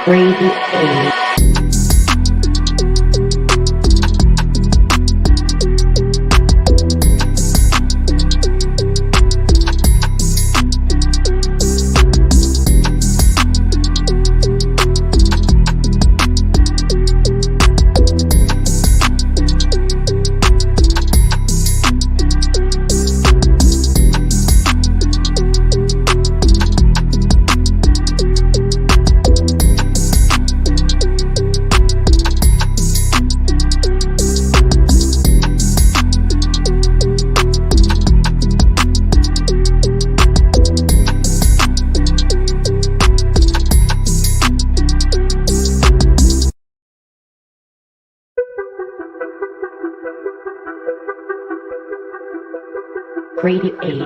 Grade A. Grade A.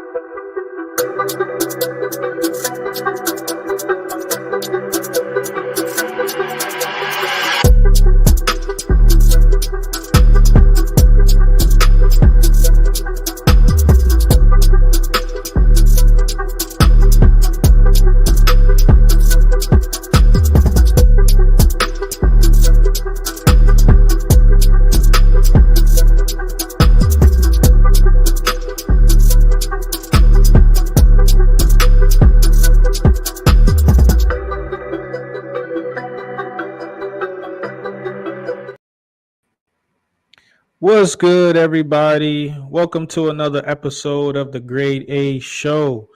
What's good, everybody? Welcome to another episode of the Grade A Show,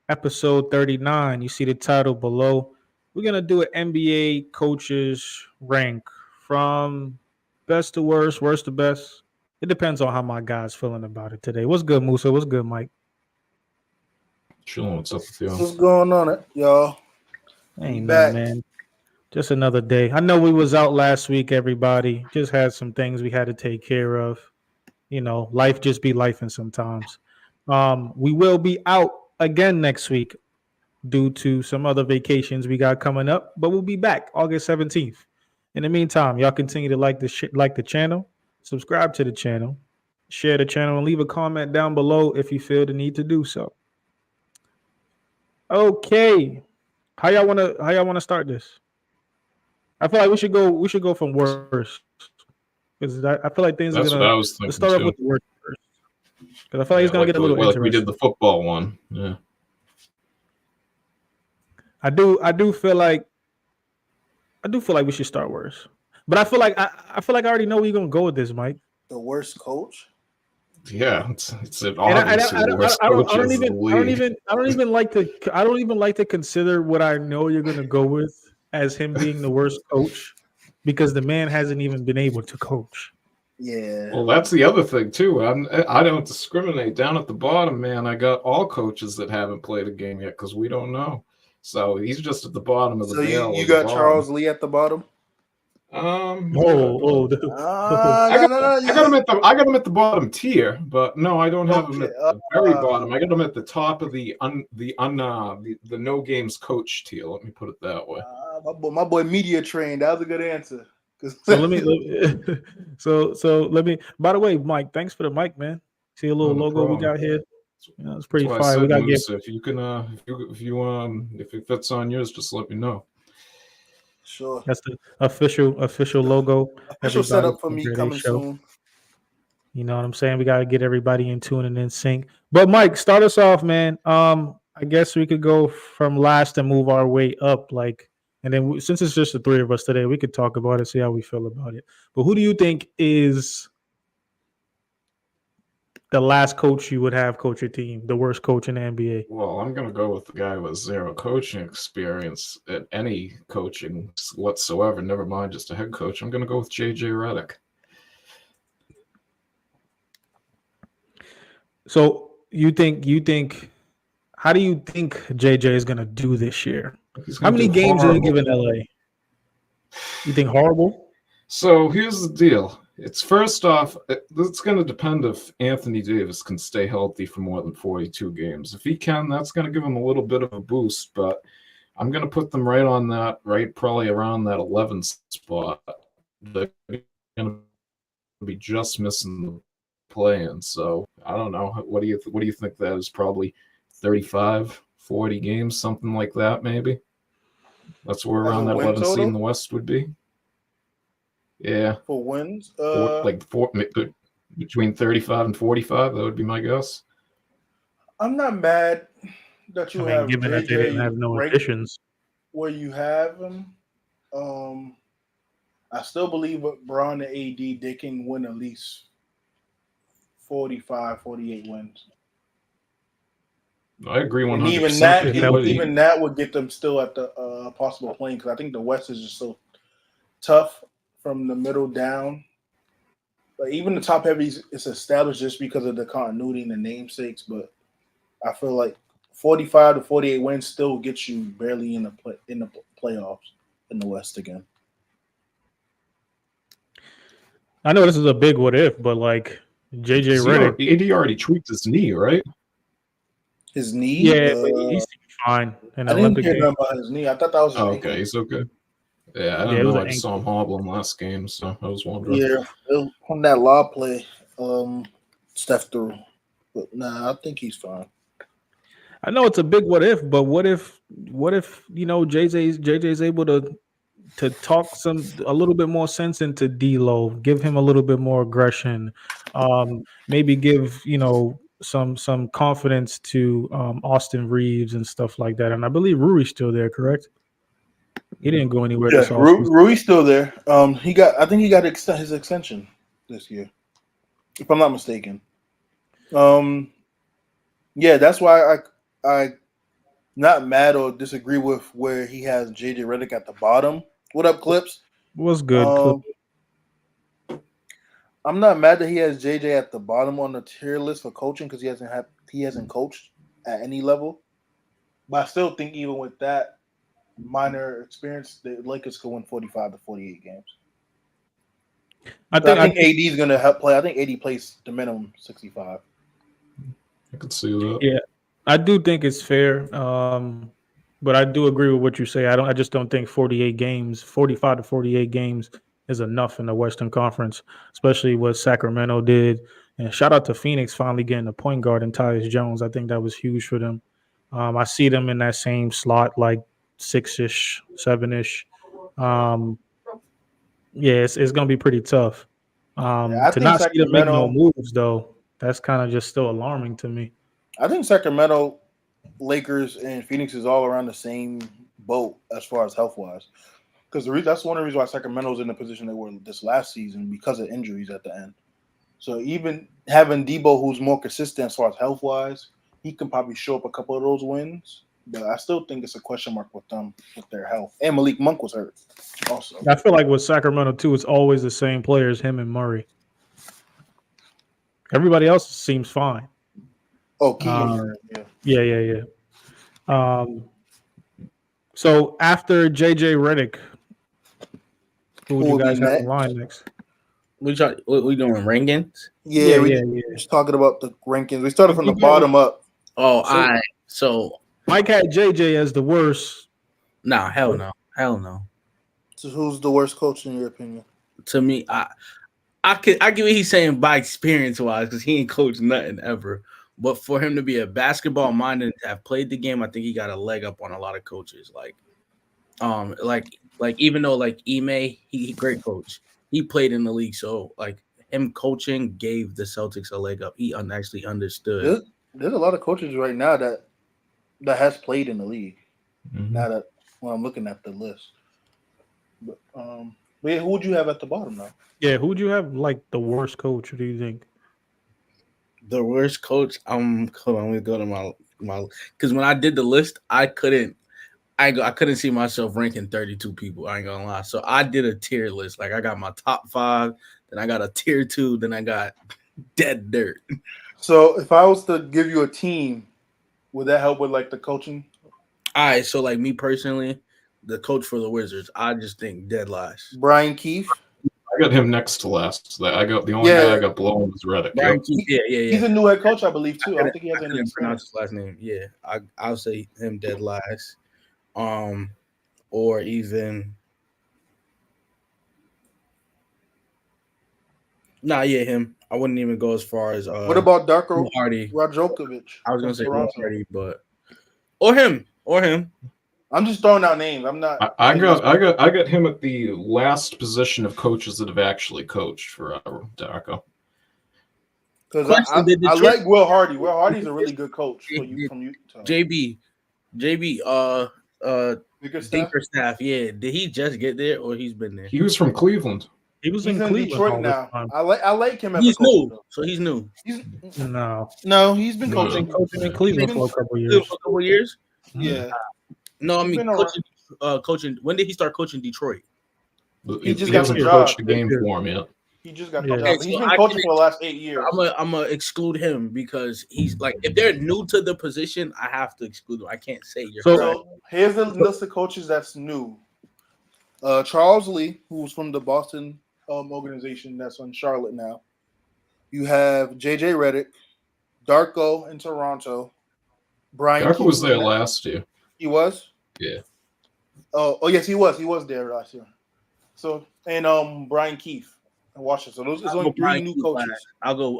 episode 39. You see the title below. We're going to do an NBA coaches rank from best to worst, worst to best. It depends on how my guy's feeling about it today. What's good, Musa? What's good, Mike? Chilling. What's up with you? What's going on, y'all? Ain't back. nothing, man. Just another day. I know we was out last week, everybody. Just had some things we had to take care of. You know, life just be lifing sometimes. We will be out again next week due to some other vacations we got coming up, but we'll be back August 17th. In the meantime, y'all continue to like the channel, subscribe to the channel, share the channel, and leave a comment down below if you feel the need to do so. Okay, how y'all wanna start this? I feel like we should go from worst because I feel like things That's are gonna. what I was thinking. Let's start off too. with the worst first because I feel like it's gonna get a little interesting. Like we did the football one. Yeah. I do feel like we should start worse, but I feel like I already know where you're gonna go with this, Mike. The worst coach? Yeah, it's obviously And the worst coaches in the league. I don't even like to consider what I know you're gonna go with as him being the worst coach because the man hasn't even been able to coach. Yeah. Well, that's the other thing too. I don't discriminate. Down at the bottom, man, I got all coaches that haven't played a game yet because we don't know. So he's just at the bottom of the barrel. So you got Charles Lee at the bottom? I got him at the bottom tier, but no, I don't have him at the very bottom. I got him at the top of the no games coach tier. Let me put it that way. My boy media trained. That was a good answer. So let me. By the way, Mike, thanks for the mic, man. See a little logo we got here. You know, it's pretty fire. We got if you can, if it fits on yours, just let me know. Sure. That's the official logo. Official setup for me coming soon. You know what I'm saying? We got to get everybody in tune and in sync. But Mike, start us off, man. I guess we could go from last and move our way up, and then since it's just the three of us today, we could talk about it, see how we feel about it. But who do you think is the last coach you would have coach your team, the worst coach in the NBA? Well, I'm going to go with the guy with zero coaching experience at any coaching whatsoever, never mind just a head coach. I'm going to go with J.J. Redick. So you think how do you think JJ is going to do this year? How many games are you giving LA? You think horrible? So here's the deal. It's first off, it's going to depend if Anthony Davis can stay healthy for more than 42 games. If he can, that's going to give him a little bit of a boost, but I'm going to put them probably around that 11 spot. They're going to be just missing the play-in. So I don't know. What do you think that is? Probably 35, 40 games, something like that, maybe. That's where As around a that win 11 seed total? in the West would be. Yeah, For wins, between 35 and 45. That would be my guess. I'm not mad that you I mean, have given that they didn't JJ have no ranked additions, where you have him. I still believe with Braun and AD, they can win at least 45, 48 wins. I agree 100%. And even that, If healthy. even that would get them still at the possible playing because I think the West is just so tough from the middle down. But even the top heavies, it's established just because of the continuity and the namesakes. But I feel like 45 to 48 wins still gets you barely in the playoffs in the West again. I know this is a big what if, but like JJ Redick, AD already tweaked his knee, right? His knee? yeah, but he's fine in I the didn't Olympic hear game. nothing about his knee. I thought that was his Oh, ankle. okay, he's okay. Yeah, I Yeah, don't it was know. I an just saw him hobbling last game, so I was wondering. Yeah, on that law play, Steph threw. But nah, I think he's fine. I know it's a big what if, but what if JJ's able to talk a little bit more sense into D'Lo, give him a little bit more aggression, maybe give some confidence to Austin Reeves and stuff like that. And I believe Rui's still there, correct? He didn't go anywhere Yeah, this offseason. Rui's still there. I think he got his extension this year, if I'm not mistaken. Yeah, that's why I not mad or disagree with where he has JJ Redick at the bottom. What up, Clips? Was good. I'm not mad that he has JJ at the bottom on the tier list for coaching because he hasn't coached at any level. But I still think even with that minor experience, the Lakers could win 45 to 48 games. I think AD is going to help play. I think AD plays the minimum 65. I could see that. Yeah, I do think it's fair. But I do agree with what you say. I just don't think 45 to 48 games is enough in the Western Conference, especially what Sacramento did. And shout out to Phoenix finally getting a point guard in Tyus Jones. I think that was huge for them. I see them in that same slot, like 6-ish, 7-ish. It's going to be pretty tough. To not see them make no moves, though, that's kind of just still alarming to me. I think Sacramento, Lakers, and Phoenix is all around the same boat as far as health-wise. Because that's one of the reasons why Sacramento's in the position they were this last season because of injuries at the end. So even having Debo, who's more consistent as far as health-wise, he can probably show up a couple of those wins. But I still think it's a question mark with them, with their health. And Malik Monk was hurt also. I feel like with Sacramento, too, it's always the same players, him and Murray. Everybody else seems fine. Oh, Keegan. Yeah. So after JJ Redick, who would you guys have in line next? We doing rankings? Yeah. Just talking about the rankings. We started from the bottom up. Oh, so Mike had JJ as the worst. Nah, hell no. So who's the worst coach in your opinion? To me, I get what he's saying by experience wise because he ain't coached nothing ever. But for him to be a basketball minded and to have played the game, I think he got a leg up on a lot of coaches. Like even though like Ime, he great coach. He played in the league, so like him coaching gave the Celtics a leg up. He actually understood. There's a lot of coaches right now that has played in the league. Mm-hmm. Now that when I'm looking at the list, but yeah, who would you have at the bottom now? Yeah, who would you have like the worst coach? What do you think? The worst coach. Hold on, let me go to my because when I did the list, I couldn't see myself ranking 32 people. I ain't gonna lie. So I did a tier list. Like I got my top 5, then I got a tier 2, then I got dead dirt. So if I was to give you a team, would that help with like the coaching? All right. So like me personally, the coach for the Wizards, I just think dead last. Brian Keefe. I got him next to last. I got the only guy I got blown was Redick. Brian Keefe, yeah. He's a new head coach, I believe, too. I don't think he has any experience. Pronounce his last name. Yeah, I'll say him dead last. Or even him. I wouldn't even go as far as what about Darko Hardy? Rajokovic? I was gonna say Hardy, but or him. I'm just throwing out names. I'm not. I got him at the last position of coaches that have actually coached for Darko. Because Question, did I Detroit- like Will Hardy. Will Hardy's a really good coach for you from Utah. JB, Biggerstaff? Dinkerstaff, yeah. Did he just get there or he's been there? He was from Cleveland. He was He's in in Cleveland Detroit all this now. time. I like him as He's a coach. new, though. so he's new. No, He's been No. he's been coaching. coaching in Cleveland for a couple For years. a couple years. Yeah, No, I He's mean been around. coaching. When did he start coaching Detroit? He just He got hasn't the coached job. the game for him yet. he just got Yeah. the Okay, job. He's so been I coaching can- for the last 8 years. I'm gonna exclude him because he's like, if they're new to the position, I have to exclude them. I can't say you're So- correct. So here's the list of coaches that's new. Charles Lee, who's from the Boston organization that's on Charlotte now. You have JJ Redick, Darko in Toronto. Brian Darko was there Keefe- last year. He was? Yeah. Oh yes, he was. He was there last year. So and Brian Keefe in Washington. So those is I'll only go 3 Brian new Keefe coaches. last.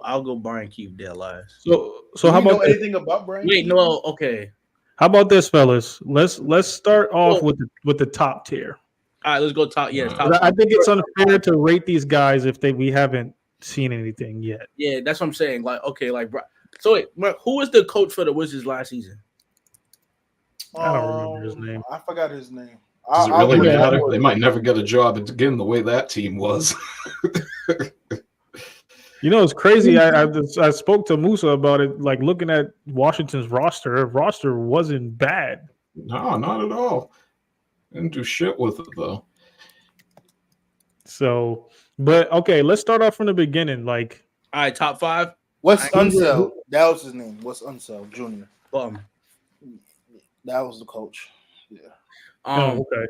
I'll go Brian Keefe there last. So Do how you know about this? anything about Brian? Wait, Keefe? no, okay. How about this, fellas? Let's start off Well- with the top tier. All right, let's go top. Yeah, top. I think it's unfair to rate these guys if we haven't seen anything yet. Yeah, that's what I'm saying. Like, okay, like, so wait, who was the coach for the Wizards last season? I don't remember his name. I forgot his name. Does it I'll really look it up. matter? They might never get a job again the way that team was. You know, it's crazy. I spoke to Musa about it. Like looking at Washington's roster wasn't bad. No, not at all. Didn't do shit with it though. So, but okay, let's start off from the beginning. Like, All right, top 5. Wes I- Unseld. That was his name. Wes Unseld Jr. Bum. That was the coach. Yeah. okay,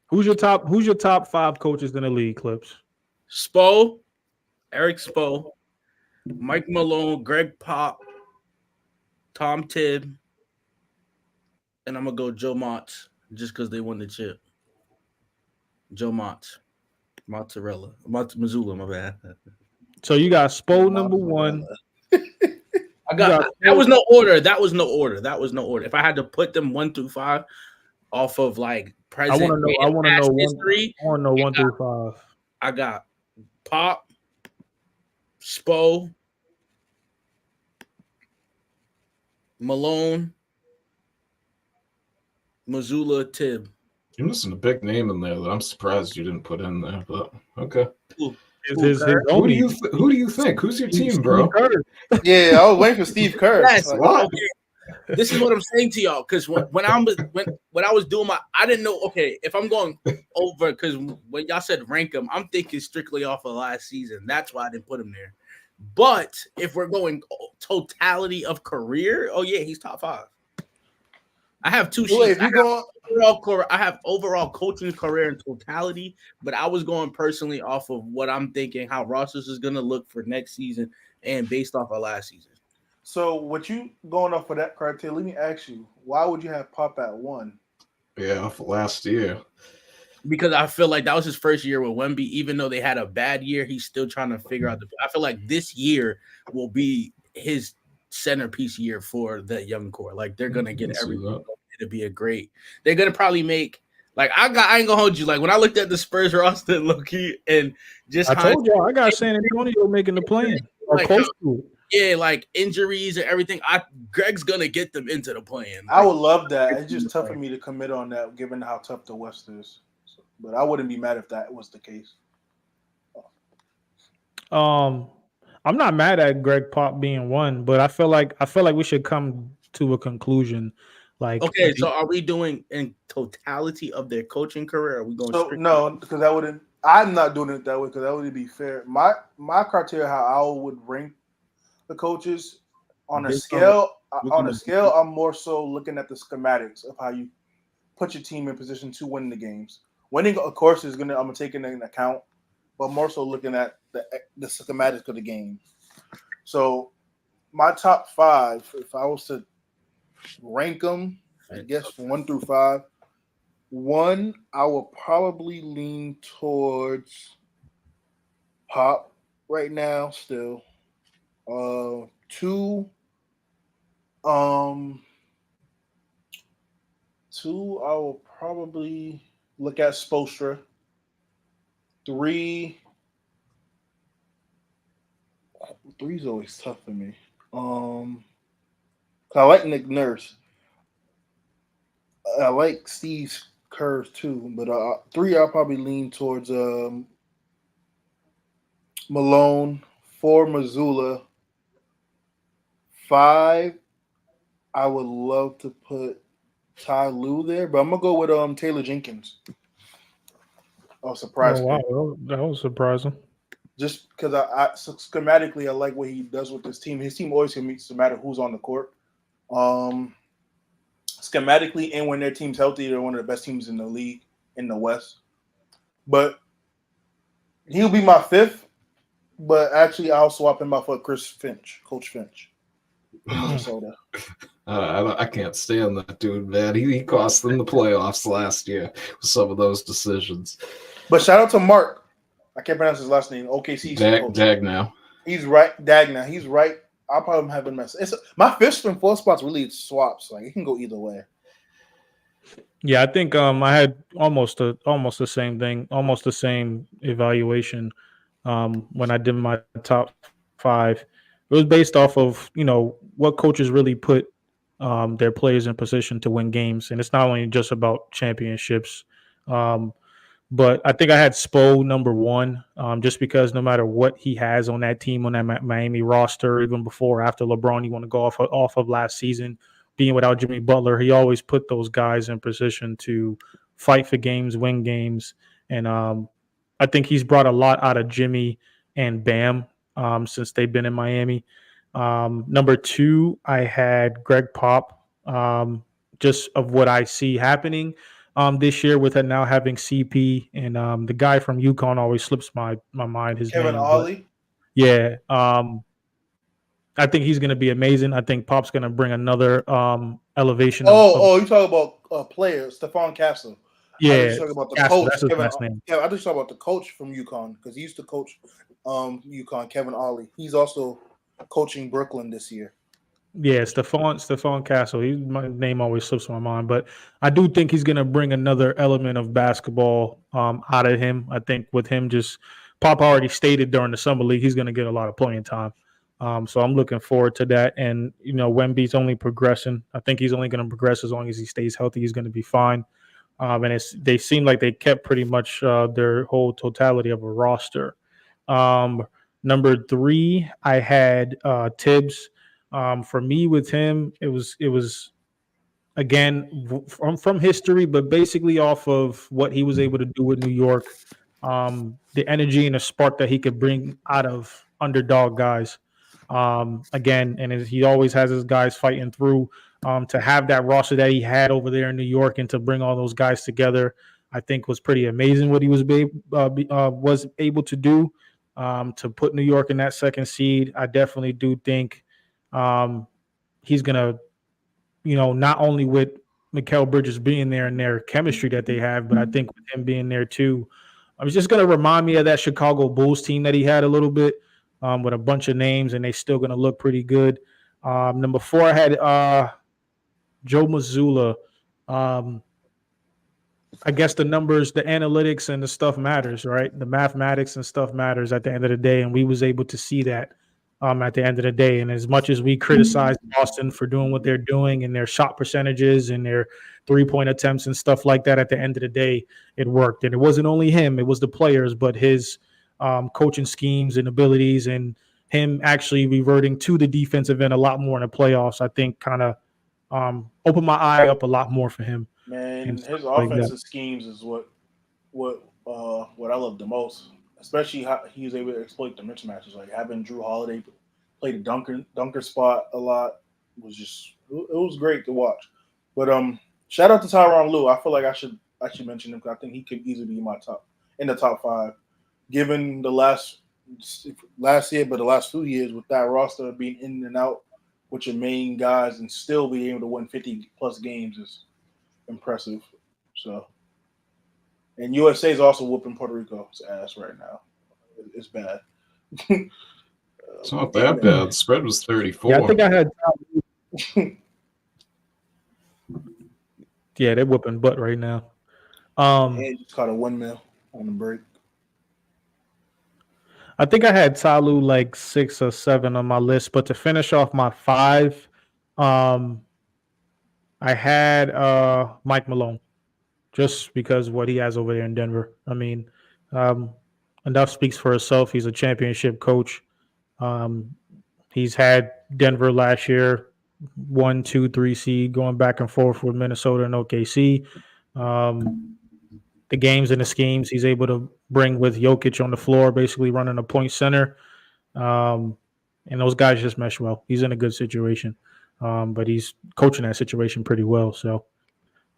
who's your top 5 coaches in the league? Clips. Spo, Eric Spo, Mike Malone, Greg Pop, Tom Tibb, and I'm gonna go Joe Motz just because they won the chip. Joe Motz, Missoula, my bad. So you got Spo number 1. I got that was no order. That was no order. If I had to put them 1 through 5 off of like present, I want to know history. 1 through 5. I got Pop, Spo, Malone, Missoula, Tibb. You're missing a big name in there that I'm surprised you didn't put in there. But okay, His who do you think? Who's your team, bro? Yeah, I was waiting for Steve Kerr. Yes, Like, What? okay. This is what I'm saying to y'all. Because when I was doing I didn't know. Okay, if I'm going over, because when y'all said rank him, I'm thinking strictly off of last season. That's why I didn't put him there. But if we're going totality of career, oh yeah, he's top 5. I have 2 Well, sheets. if you go, I have overall coaching career in totality, but I was going personally off of what I'm thinking, how rosters is going to look for next season, and based off of last season. so what you going off of that criteria? Let me ask you, why would you have Pop at 1? Yeah, for last year. Because I feel like that was his first year with Wemby. Even though they had a bad year, he's still trying to figure out I feel like this year will be his centerpiece year for the young core. Like they're gonna get I can see everything. that. It'll be a great. They're gonna probably make like I ain't gonna hold you. Like when I looked at the Spurs roster, low key, and just I told y'all I got San Antonio making the plan or Like, close to it. yeah, like injuries and everything. Greg's gonna get them into the plan. I would love that. It's just tough for me to commit on that, given how tough the West is. But I wouldn't be mad if that was the case. I'm not mad at Greg Pop being 1, but I feel like we should come to a conclusion. Like, Okay, so are we doing in totality of their coaching career? Or are we going? So strictly- no, because that wouldn't. I'm not doing it that way because that wouldn't be fair. My criteria, how I would rank the coaches on a Based on scale. what On kind a of- scale, I'm more so looking at the schematics of how you put your team in position to win the games. Winning, of course, is I'm gonna take it into account, but more so looking at the schematics of the game. So my top 5, if I was to rank them, I guess from 1 through 5. 1, I will probably lean towards Pop right now still. 2, 2, I will probably look at Spoelstra. 3 is always tough for me. 'Cause I like Nick Nurse. I like Steve Kerr too, but 3 I'll probably lean towards Malone. 4 Missoula. 5 I would love to put Ty Lue there, but I'm gonna go with Taylor Jenkins. Oh, surprise! Oh wow, that was surprising. Just because so schematically, I like what he does with this team. His team always can meet no matter who's on the court. Schematically, and when their team's healthy, they're one of the best teams in the league in the West. But he'll be my 5th. But actually, I'll swap him out for Chris Finch, Coach Finch, in Minnesota. I can't stand that dude, man. He cost them the playoffs last year with some of those decisions. But shout out to Mark. I can't pronounce his last name. OKC. Dagnow. He's right. Dagna. He's right. I'll probably have him mess. My 5th and 4th spots really swaps. Like it can go either way. Yeah, I think I had almost the same thing, almost the same evaluation when I did my top 5. It was based off of what coaches really put their players in position to win games, and it's not only just about championships. But I think I had Spo number 1, just because no matter what he has on that team, on that Miami roster, even before or after LeBron, you want to go off of last season, being without Jimmy Butler, he always put those guys in position to fight for games, win games. And I think he's brought a lot out of Jimmy and Bam since they've been in Miami. Number 2, I had Greg Pop, just of what I see happening this year with it now having CP and the guy from UConn always slips my mind. His Kevin name, Ollie. Yeah. I think he's going to be amazing. I think Pop's going to bring another elevation. You talk about players, Stephon Castle. Yeah, I was talking about the Castle, coach. that's his last name. Yeah, I just talking about the coach from UConn because he used to coach UConn, Kevin Ollie. He's also coaching Brooklyn this year. Yeah, Stephon Castle. My name always slips my mind, but I do think he's going to bring another element of basketball out of him. I think with him, just Pop already stated during the summer league, he's going to get a lot of playing time. So I'm looking forward to that. And Wemby's only progressing. I think he's only going to progress as long as he stays healthy. He's going to be fine. And they seem like they kept pretty much their whole totality of a roster. Number 3, I had Tibbs. For me, with him, it was again from history, but basically off of what he was able to do with New York, the energy and the spark that he could bring out of underdog guys. Again, and he always has his guys fighting through. To have that roster that he had over there in New York and to bring all those guys together, I think was pretty amazing what he was able to do to put New York in that 2nd seed. I definitely do think he's going to, not only with Mikal Bridges being there and their chemistry that they have, but I think with him being there too, I was just going to remind me of that Chicago Bulls team that he had a little bit with a bunch of names, and they still going to look pretty good. Number 4, I had Joe Mazzulla. I guess the numbers, the analytics, and the stuff matters, right? The mathematics and stuff matters at the end of the day, and we was able to see that at the end of the day. And as much as we criticize Boston for doing what they're doing and their shot percentages and their 3-point attempts and stuff like that, at the end of the day, it worked. And it wasn't only him; it was the players, but his coaching schemes and abilities, and him actually reverting to the defensive end a lot more in the playoffs, I think kind of opened my eye up a lot more for him. Man, his offensive schemes is what I love the most, especially how he was able to exploit the mismatches. Like having Drew Holiday play the dunker spot a lot was it was great to watch. But shout out to Tyronn Lue. I feel like I should mention him because I think he could easily be in the top 5, given the last year, but the last 2 years with that roster being in and out with your main guys and still being able to win 50+ games is impressive. So, and USA is also whooping Puerto Rico's ass right now. It's bad. It's not that bad. The spread was 34. Yeah, I think I had. Yeah, they're whooping butt right now. And just caught a windmill on the break. I think I had Talu like 6 or 7 on my list, but to finish off my 5, I had Mike Malone, just because of what he has over there in Denver. I mean, enough speaks for itself. He's a championship coach. He's had Denver last year, 1, 2, 3 seed, going back and forth with Minnesota and OKC. The games and the schemes he's able to bring with Jokic on the floor, basically running a point center. And those guys just mesh well. He's in a good situation, but he's coaching that situation pretty well. So,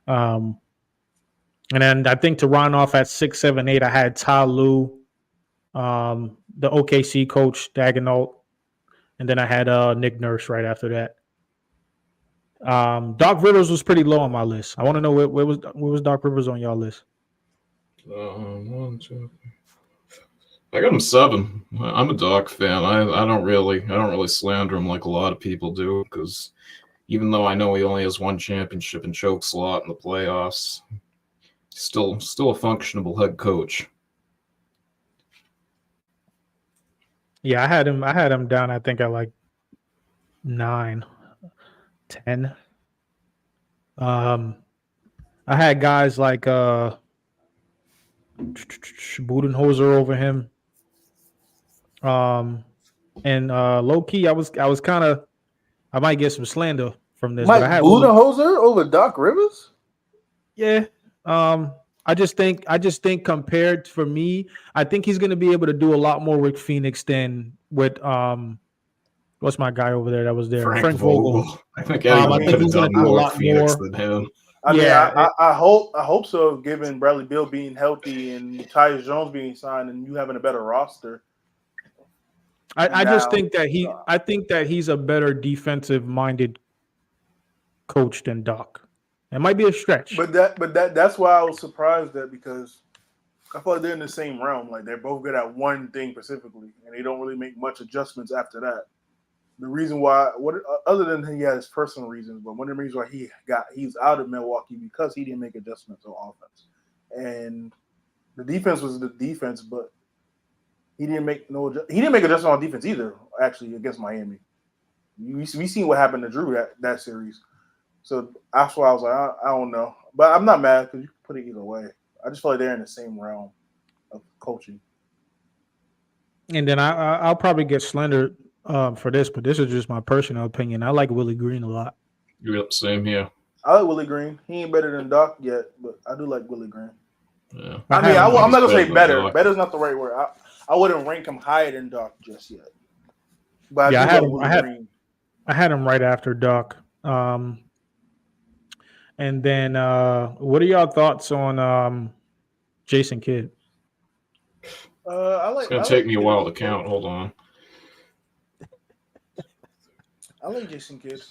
and then I think to run off at 6, 7, 8, I had Ty Lue, the OKC coach, Daigneault, and then I had Nick Nurse right after that. Doc Rivers was pretty low on my list. I want to know where was Doc Rivers on y'all list? 1, 2. I got him 7. I'm a Doc fan. I don't really slander him like a lot of people do, because even though I know he only has 1 championship and chokes a lot in the playoffs, he's still a functionable head coach. Yeah, I had him down, I think, at like 9, 10. I had guys like Budenholzer over him. And low key, I was kind of, I might get some slander from this. Mike but I had Budenholzer over Doc Rivers? Yeah. I just think compared for me, I think he's going to be able to do a lot more with Phoenix than with what's my guy over there that was there, Frank Vogel. I think anyone could have he's gonna done do a more lot with Phoenix more. than him. I mean, Yeah. I hope so. Given Bradley Beal being healthy and Tyus Jones being signed, and you having a better roster. I just think that he's a better defensive minded coach than Doc. It might be a stretch. But that's why I was surprised that, because I feel like they're in the same realm. Like, they're both good at one thing specifically, and they don't really make much adjustments after that. The reason why, other than he had his personal reasons, but one of the reasons why he's out of Milwaukee, because he didn't make adjustments on offense, and the defense was the defense, but he didn't make adjustments on defense either. Actually, against Miami, we seen what happened to Drew that series. So that's why I was like, I don't know, but I'm not mad because you can put it either way. I just feel like they're in the same realm of coaching. And then I'll probably get slandered for this, but this is just my personal opinion. I like Willie Green a lot. Yep, same here. I like Willie Green. He ain't better than Doc yet, but I do like Willie Green. Yeah. I'm not gonna say better. Doc. Better's not the right word. I wouldn't rank him higher than Doc just yet. But Yeah, Green. I had him right after Doc. And then what are y'all thoughts on Jason Kidd? It's gonna take me a while to count. Hold on. I like Jason Kidd.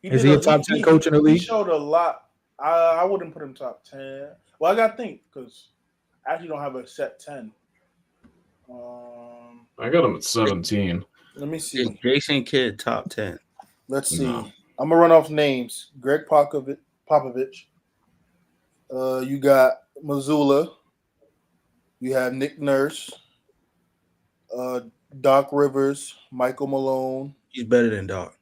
Is he a top 10 coach in the league? He showed a lot. I wouldn't put him top 10. Well, I got to think, because I actually don't have a set 10. I got him at 17. Let me Is see. Jason Kidd top 10? Let's see. No. I'm going to run off names. Greg Popovich. You got Mazzulla. You have Nick Nurse. Doc Rivers. Michael Malone. He's better than Doc.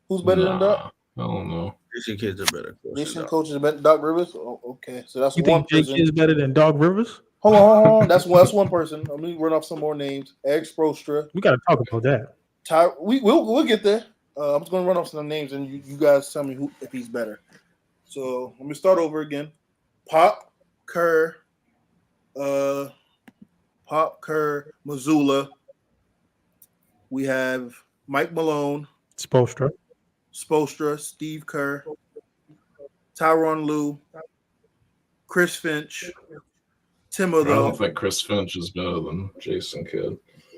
Who's better than Doc? I don't know. Jason Kidd's a better coach. Jason than Doc. coach is better than Doc Rivers? Oh, okay. So that's You one think Jake person. Kidd is better than Doc Rivers? Hold on. That's one person. Let me run off some more names. Eric Spoelstra. We got to talk about that. We'll get there. I'm just gonna run off some names, and you guys tell me if he's better. So let me start over again. Pop, Kerr, Mazzulla. We have Mike Malone, Spoelstra. Steve Kerr, Tyronn Lue, Chris Finch, I don't Thibodeau. think Chris Finch is better than Jason Kidd.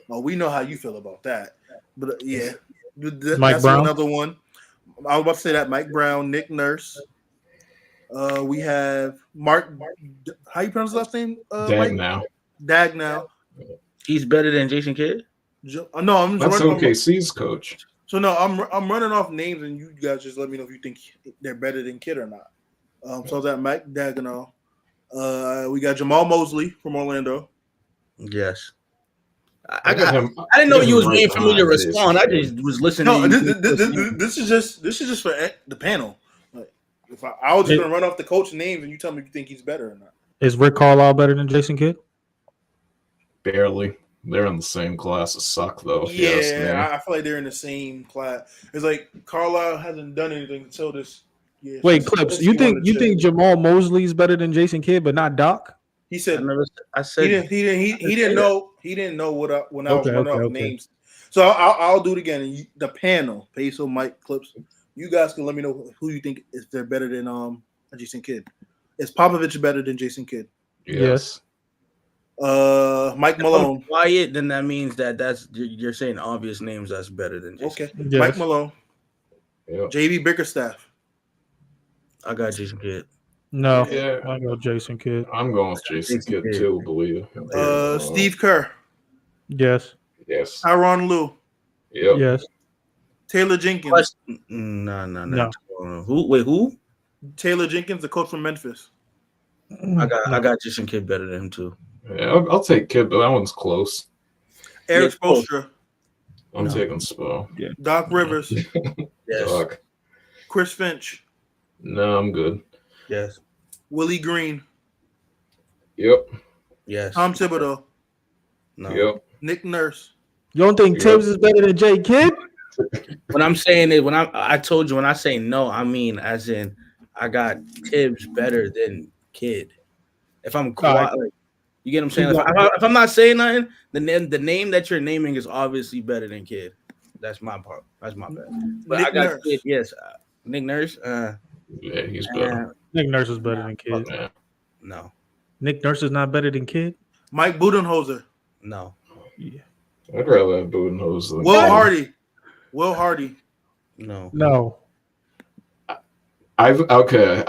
Oh, we know how you feel about that, but yeah, Mike that's Brown? another one. I was about to say that. Mike Brown, Nick Nurse. We have Mark. How you pronounce his last name? Daigneault. He's better than Jason Kidd? No, I'm just That's running. OKC's coach. So no, I'm running off names, and you guys just let me know if you think they're better than Kid or not. So that Mike Daigneault. We got Jamal Mosley from Orlando. Yes. I got him. I didn't know you was right waiting for me to behind Jason respond. I Kidd. just was listening. No, to you. this is just for the panel. Like, if I was just gonna run off the coach names, and you tell me if you think he's better or not. Is Rick Carlisle better than Jason Kidd? Barely. They're in the same class as Suck, though. If you ask me. Yeah, I feel like they're in the same class. It's like Carlisle hasn't done anything until this year. Wait, So Clips. since You he won think the chip. Jamal Mosley is better than Jason Kidd, but not Doc? He said I said he didn't know what when I was running off okay. names. So I'll do it again. And the panel, Peso, Mike, Clips. You guys can let me know who you think if they're better than Jason Kidd. Is Popovich better than Jason Kidd? Yes. Mike Malone. quiet, then that means that's you're saying obvious names that's better than Jason. Okay. Yes. Mike Malone. Yep. JB Bickerstaff. I got Jason Kidd. No. Yeah. I go Jason Kidd. I'm going with Jason Kidd too, believe it. Steve Kerr. Yes. Yes. Tyronn Lue. Yep. Yes. Taylor Jenkins. No. Who? Taylor Jenkins, the coach from Memphis. I got Jason Kidd better than him too. Yeah, I'll take Kidd, but that one's close. Eric Yeah, close. Spoelstra. I'm taking Spo. Doc Rivers. Yes. Doc. Chris Finch. No, I'm good. Yes. Willie Green. Yep. Yes. Tom Thibodeau. No. Yep. Nick Nurse. You don't think Tibbs is better than Jay Kidd? When I'm saying it, when I told you when I say no, I mean as in I got Tibbs better than Kidd. If I'm quiet, like, you get what I'm saying. If I'm not saying nothing, then the name that you're naming is obviously better than Kidd. That's my part. That's my bad. But Nick I got Nurse. Kidd. Yes, Nick Nurse. Yeah, he's better. Nick Nurse is better than Kidd. Yeah. No, Nick Nurse is not better than Kidd? Mike Budenholzer. no. Yeah. I'd rather have Budenholzer than Will Kidd. Hardy. Will Hardy. No. No. I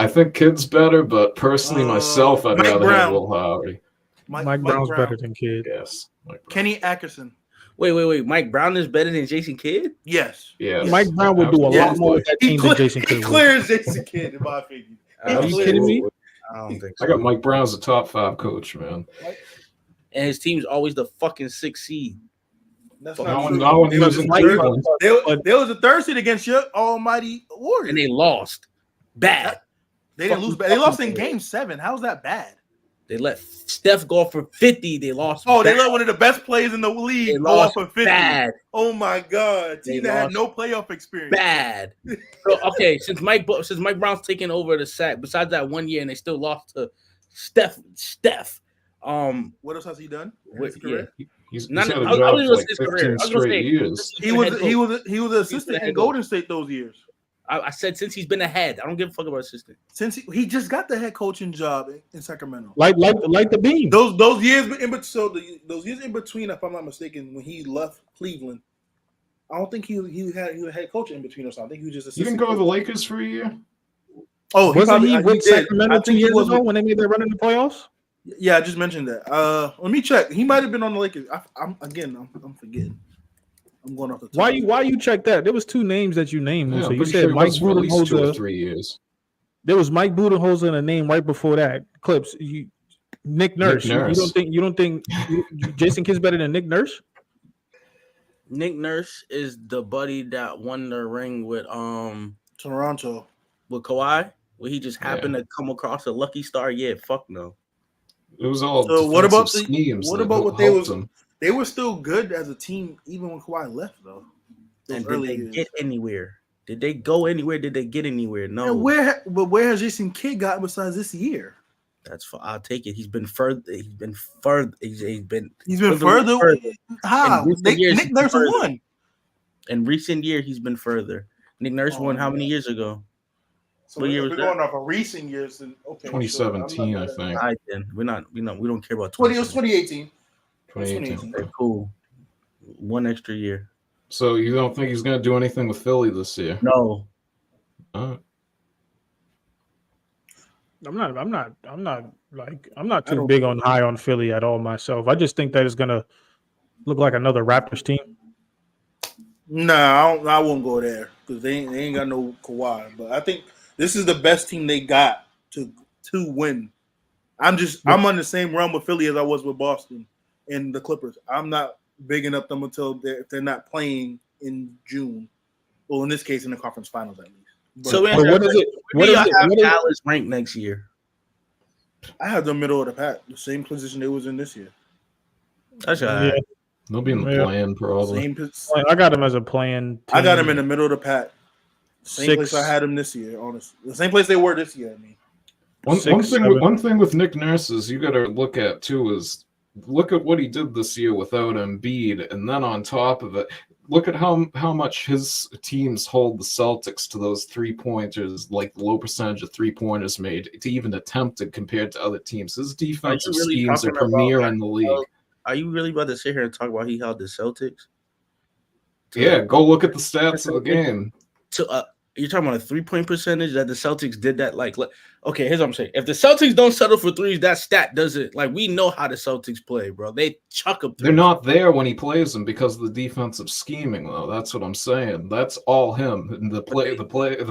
think Kidd's better, but personally myself, I'd Mike rather Brown. have Will Hardy. Mike Brown's better than Kidd. Yes. Mike Brown. Kenny Atkinson. Wait. Mike Brown is better than Jason Kidd? Yes. Yes. Mike Brown would do a Yeah. lot more with that He, team than Jason he Kidd would. clears Jason Kidd, in my opinion. Are you kidding me? I don't think so. I got Mike Brown as a top 5 coach, man. And his team's always the fucking 6th seed. That's Not not when, true. not when he They was was in Mike Cleveland. They was a third seed against your almighty Warriors. And they lost. Bad. They didn't lose bad. They lost in game 7. How's that bad? They let Steph go for 50. They lost. Oh, they bad. let one of the best players in the They league go off lost for 50. bad. Oh my god. They Team that had lost no playoff experience. Bad. So, okay, since Mike Brown's taking over the sack, besides that 1 year, and they still lost to Steph. What else has he done? in With, his yeah. career? He's None- had a I was job gonna for say like his career. 15 I was gonna straight say- years. He was an assistant in Golden State those years. I said since he's been ahead. I don't give a fuck about assistant. Since he just got the head coaching job in Sacramento. Like the beam. Those years in between, those years in between, if I'm not mistaken, when he left Cleveland, I don't think he had a head coach in between or something. I think he was just You didn't assistant. go to the Lakers for a year? Oh, Wasn't he with did. Sacramento I 2 think he years was ago when they made their run in the playoffs? Yeah, I just mentioned that. Let me check. He might have been on the Lakers. I'm forgetting. I'm going off the top. Why you check that? There was 2 names that you named. Yeah, so I'm you pretty said sure he Mike was for at least 2 or Budenholzer. 3 years. There was Mike Budenholzer and a name right before that. Clips. Nick Nurse. You don't think Jason Kidd's better than Nick Nurse? Nick Nurse is the buddy that won the ring with Toronto. Kawhi, where he just happened to come across a lucky star. Yeah, fuck no. It was all So what defensive about schemes. what that about what they helped was? him. They were still good as a team even when Kawhi left though. Those And did early they years. get anywhere? Did they go anywhere? Did they get anywhere? No. And where has Jason Kidd got besides this year? I'll take it. He's been further. He's been further. He's been Further. How? In recent years, Nick he's Nurse further. won. in recent year. He's been further. Nick Nurse won how many years ago? So What year we're was going off of recent years. And, okay, 2017, I think. All right, then we don't care about 20, it was 20. 2018. 2018. Okay, cool. One extra year. So you don't think he's going to do anything with Philly this year? No. I'm not too big on high on Philly at all myself. I just think that it's gonna look like another Raptors team. Nah, I won't go there because they ain't got no Kawhi. But I think this is the best team they got to win. I'm on the same realm with Philly as I was with Boston and the Clippers. I'm not bigging up them until they're not playing in June. Well, in this case, in the conference finals at least. But So But what is it? Where do y'all have what is- Dallas ranked next year? I have the middle of the pack, the same position they was in this year. That's all Yeah, right. They'll be in the Yeah. plan probably. I got him as a playing. I got team. them in the middle of the pack. Same Six. place I had them this year, honestly. The same place they were this year, I mean. One Six, thing seven. one thing with Nick Nurse is you got to look at too is look at what he did this year without Embiid, and then on top of it, look at how much his teams hold the Celtics to those 3-pointers, like low percentage of 3-pointers made to even attempted compared to other teams. His defensive really schemes are talking about premier how in the he league. held- Are you really about to sit here and talk about he held the Celtics? Yeah, go look at the stats of the game. You're talking about a 3-point percentage that the Celtics did that. Okay, here's what I'm saying. If the Celtics don't settle for threes, that stat doesn't. We know how the Celtics play, bro. They chuck up. They're not there when he plays them because of the defensive scheming, though. That's what I'm saying. That's all him. And the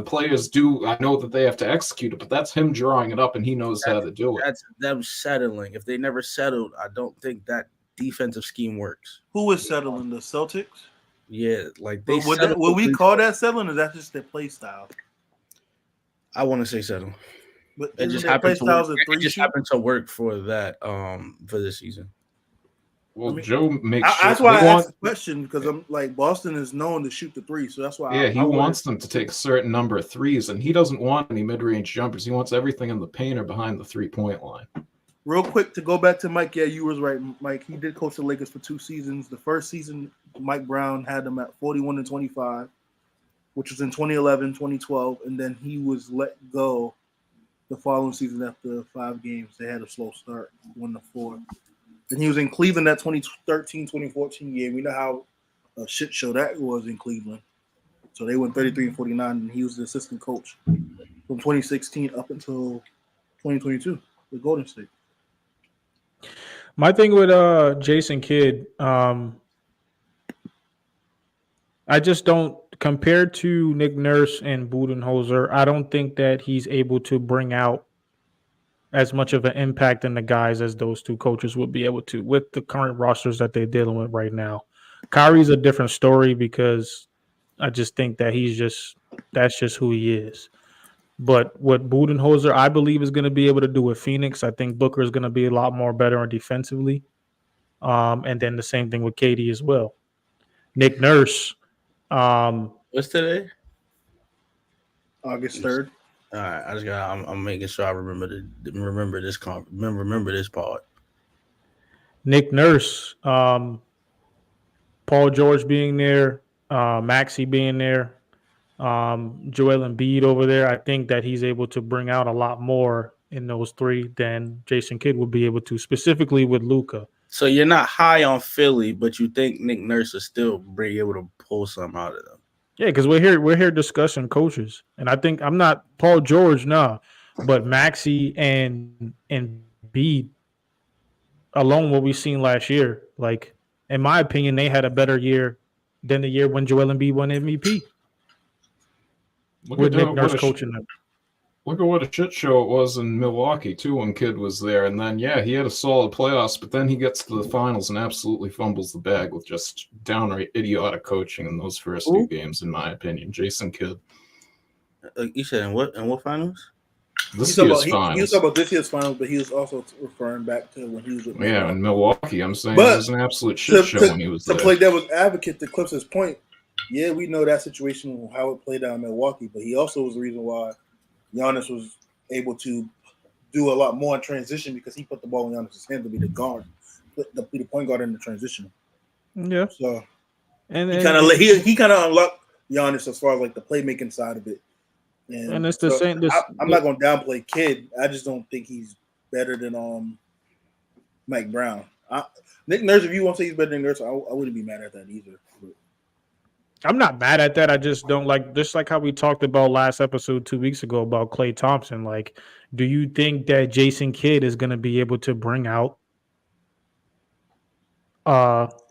players do. I know that they have to execute it, but that's him drawing it up, and he knows how to do it. That's them settling. If they never settled, I don't think that defensive scheme works. Who is settling? The Celtics? Yeah, they. Would we call that settling, or is that just their play style? I want to say settle. But It just their happened play to work. styles a It three just shoot? happened to work for that for this season. Well, I mean, Joe makes sure. That's why they I want- asked the question, because I'm like, Boston is known to shoot the three, so that's why. Yeah, he I wanted- wants them to take a certain number of threes, and he doesn't want any mid-range jumpers. He wants everything in the paint or behind the 3-point line. Real quick to go back to Mike. Yeah, you was right, Mike. He did coach the Lakers for 2 seasons. The first season, Mike Brown had them at 41-25, which was in 2011, 2012, and then he was let go the following season after 5 games. They had a slow start, 1-4. And he was in Cleveland that 2013-2014 game. We know how a shit show that was in Cleveland. So they went 33-49, and he was the assistant coach from 2016 up until 2022 with Golden State. My thing with Jason Kidd, I just don't, compared to Nick Nurse and Budenholzer, I don't think that he's able to bring out as much of an impact in the guys as those two coaches would be able to with the current rosters that they're dealing with right now. Kyrie's a different story because I just think that that's just who he is. But what Budenholzer, I believe, is going to be able to do with Phoenix, I think Booker is going to be a lot more better on defensively. And then the same thing with KD as well. Nick Nurse. What's today? August 3rd. All right, I'm making sure I remember this part. Nick Nurse, Paul George being there, Maxey being there, Joel Embiid over there. I think that he's able to bring out a lot more in those three than Jason Kidd would be able to, specifically with Luka. So you're not high on Philly, but you think Nick Nurse will still be able to pull something out of them. Yeah, because we're here discussing coaches, and I think I'm not Paul George, but Maxey and Embiid alone, what we've seen last year, in my opinion, they had a better year than the year when Joel Embiid won MVP. With Nick Nurse coaching them. Look at what a shit show it was in Milwaukee, too, when Kidd was there. And then, yeah, he had a solid playoffs, but then he gets to the finals and absolutely fumbles the bag with just downright idiotic coaching in those first few games, in my opinion. Jason Kidd. You said in what finals? This year's He was finals. talking about this year's finals, but he was also referring back to when he was with Yeah, in Milwaukee, I'm saying But it was an absolute shit show when he was to there. play devil's advocate to Clips' point, yeah, we know that situation, how it played out in Milwaukee, but he also was the reason why Giannis was able to do a lot more in transition because he put the ball in Giannis' hand to be the guard, be the point guard in the transition. Yeah, So and he kind of unlocked Giannis as far as the playmaking side of it. And it's the same. I'm not going to downplay Kidd. I just don't think he's better than Mike Brown. Nick Nurse, if you want to say he's better than Nurse, I wouldn't be mad at that either. But I'm not mad at that. I just don't just like how we talked about last episode 2 weeks ago about Klay Thompson. Do you think that Jason Kidd is going to be able to bring out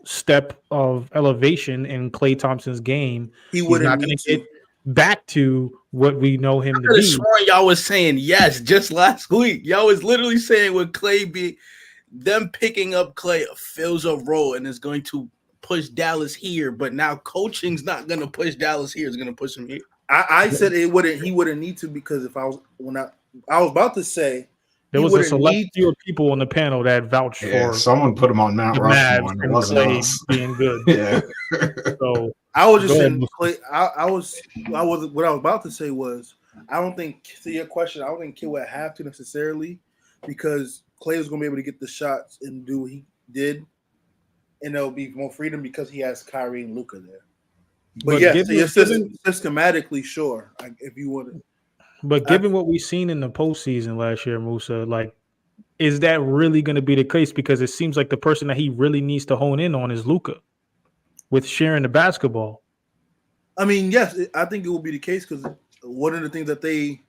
step of elevation in Klay Thompson's game, He he's wouldn't not going need to to. get back to what we know him to could have be. sworn y'all was saying yes just last week. Y'all was literally saying with Klay be them picking up Klay fills a role and is going to push Dallas here, but now coaching's not going to push Dallas here. It's going to push him here. I said it wouldn't. He wouldn't need to because if I was about to say There he was a wouldn't select need few people on the panel that vouched Yeah, for someone put him on Mount the Rushmore, Mavs and it and wasn't Klay us. being good. Yeah. So I was just Go ahead, saying, Musa. Klay, I was what I was about to say was I don't think to your question, I don't think Kid would have to necessarily because Klay is going to be able to get the shots and do what he did, and there'll be more freedom because he has Kyrie and Luka there. But yeah, so systematically, sure, if you want to. But given what we've seen in the postseason last year, Musa, like, is that really going to be the case? Because it seems like the person that he really needs to hone in on is Luka with sharing the basketball. I mean, yes, I think it will be the case because one of the things that they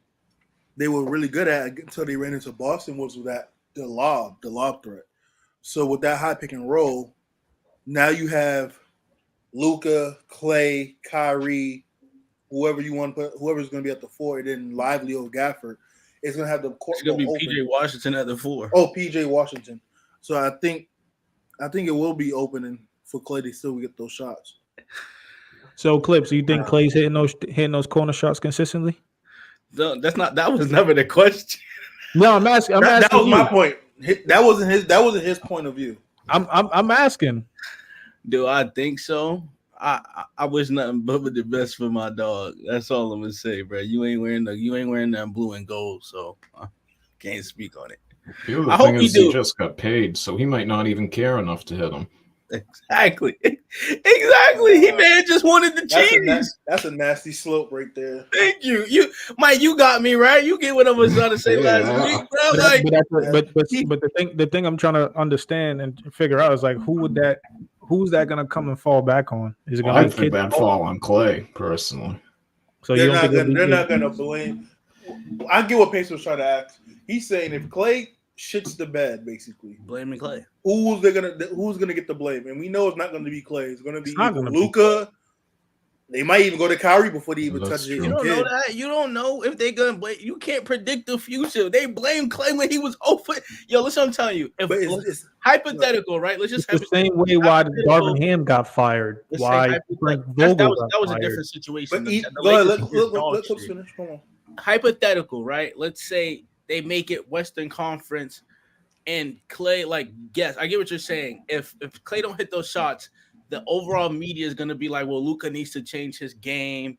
were really good at until they ran into Boston was that the lob threat. So with that high pick and roll, now you have Luka, Klay, Kyrie, whoever you want to put, whoever's going to be at the 4, and then Lively or Gafford is going to have the court. It's going to be open. PJ Washington at the 4. Oh, PJ Washington. So I think it will be opening for Klay to still get those shots. So, Clips, do you think Klay's hitting those corner shots consistently? No, that was never the question. No, I'm asking. That was you. my point. That wasn't his point of view. I'm asking. Do I think so? I wish nothing but the best for my dog. That's all I'm gonna say, bro. You ain't wearing that blue and gold, so I can't speak on it. The other I thing hope is he do. he just got paid, so he might not even care enough to hit him. Exactly. He may have just wanted the cheese. That's a nasty slope right there. Thank you. Mike, you got me right. You get what I was trying to say last week, bro. But the thing I'm trying to understand and figure out is like who's that gonna come and fall back on? Is it gonna I be think that'd fall on Klay, personally. So they're not gonna blame. I get what Pace was trying to ask. He's saying if Klay shits the bed, basically Blaming Klay. who's gonna get the blame? And we know it's not gonna be Klay. It's gonna be gonna be Luka. They might even go to Kyrie before they even That's touch it. true. You don't know that. You don't know if they're gonna blame. You can't predict the future. They blame Klay when he was over. Yo, listen, I'm telling you. If It's hypothetical, right? Let's just It's the same way why Darvin Ham got fired. Let's Why say Frank that Vogel was got a fired. different situation. but The go ahead, Lakers were dog let Clips shit. finish. Come on. Hypothetical, right? Let's say they make it Western Conference and Klay, like, yes, I get what you're saying. If Klay don't hit those shots, the overall media is going to be like, well, Luka needs to change his game.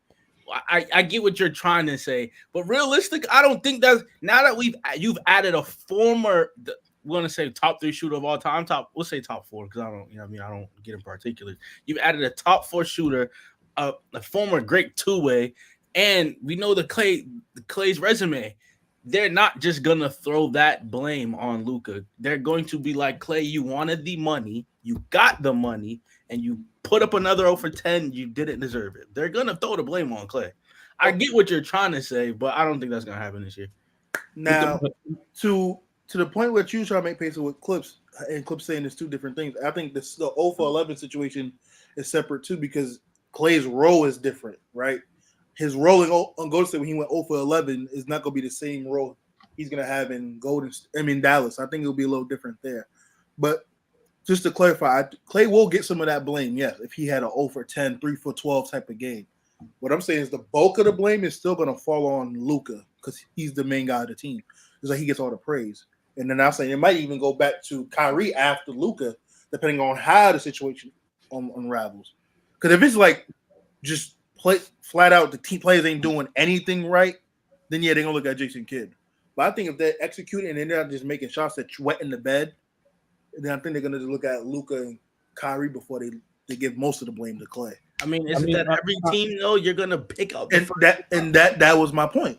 I get what you're trying to say, but realistic, I don't think that's now that you've added a former, we're going to say top 3 shooter of all time, we'll say top 4 because I don't get in particular. You've added a top 4 shooter, a former great two-way, and we know Klay's resume. They're not just gonna throw that blame on Luka. They're going to be like, Klay, you wanted the money, you got the money, and you put up another 0 for 10. You didn't deserve it. They're gonna throw the blame on Klay. I get what you're trying to say, but I don't think that's gonna happen this year. Now, to the point where you trying to make pace with Clips, and Clips saying there's 2 different things. I think the 0 for 11 situation is separate too because Klay's role is different, right? His role on Golden State when he went 0 for 11 is not going to be the same role he's going to have in Dallas. I think it'll be a little different there. But just to clarify, Klay will get some of that blame, yes, if he had a 0 for 10, 3 for 12 type of game. What I'm saying is the bulk of the blame is still going to fall on Luka because he's the main guy of the team. It's like he gets all the praise. And then I'm saying it might even go back to Kyrie after Luka, depending on how the situation unravels. Because if it's like just play flat out, the team players ain't doing anything right, then yeah, they're gonna look at Jason Kidd. But I think if they're executing and they're not just making shots that wet in the bed, then I think they're gonna look at Luka and Kyrie before they give most of the blame to Klay. I mean, isn't that every team though? You're gonna pick up that was my point.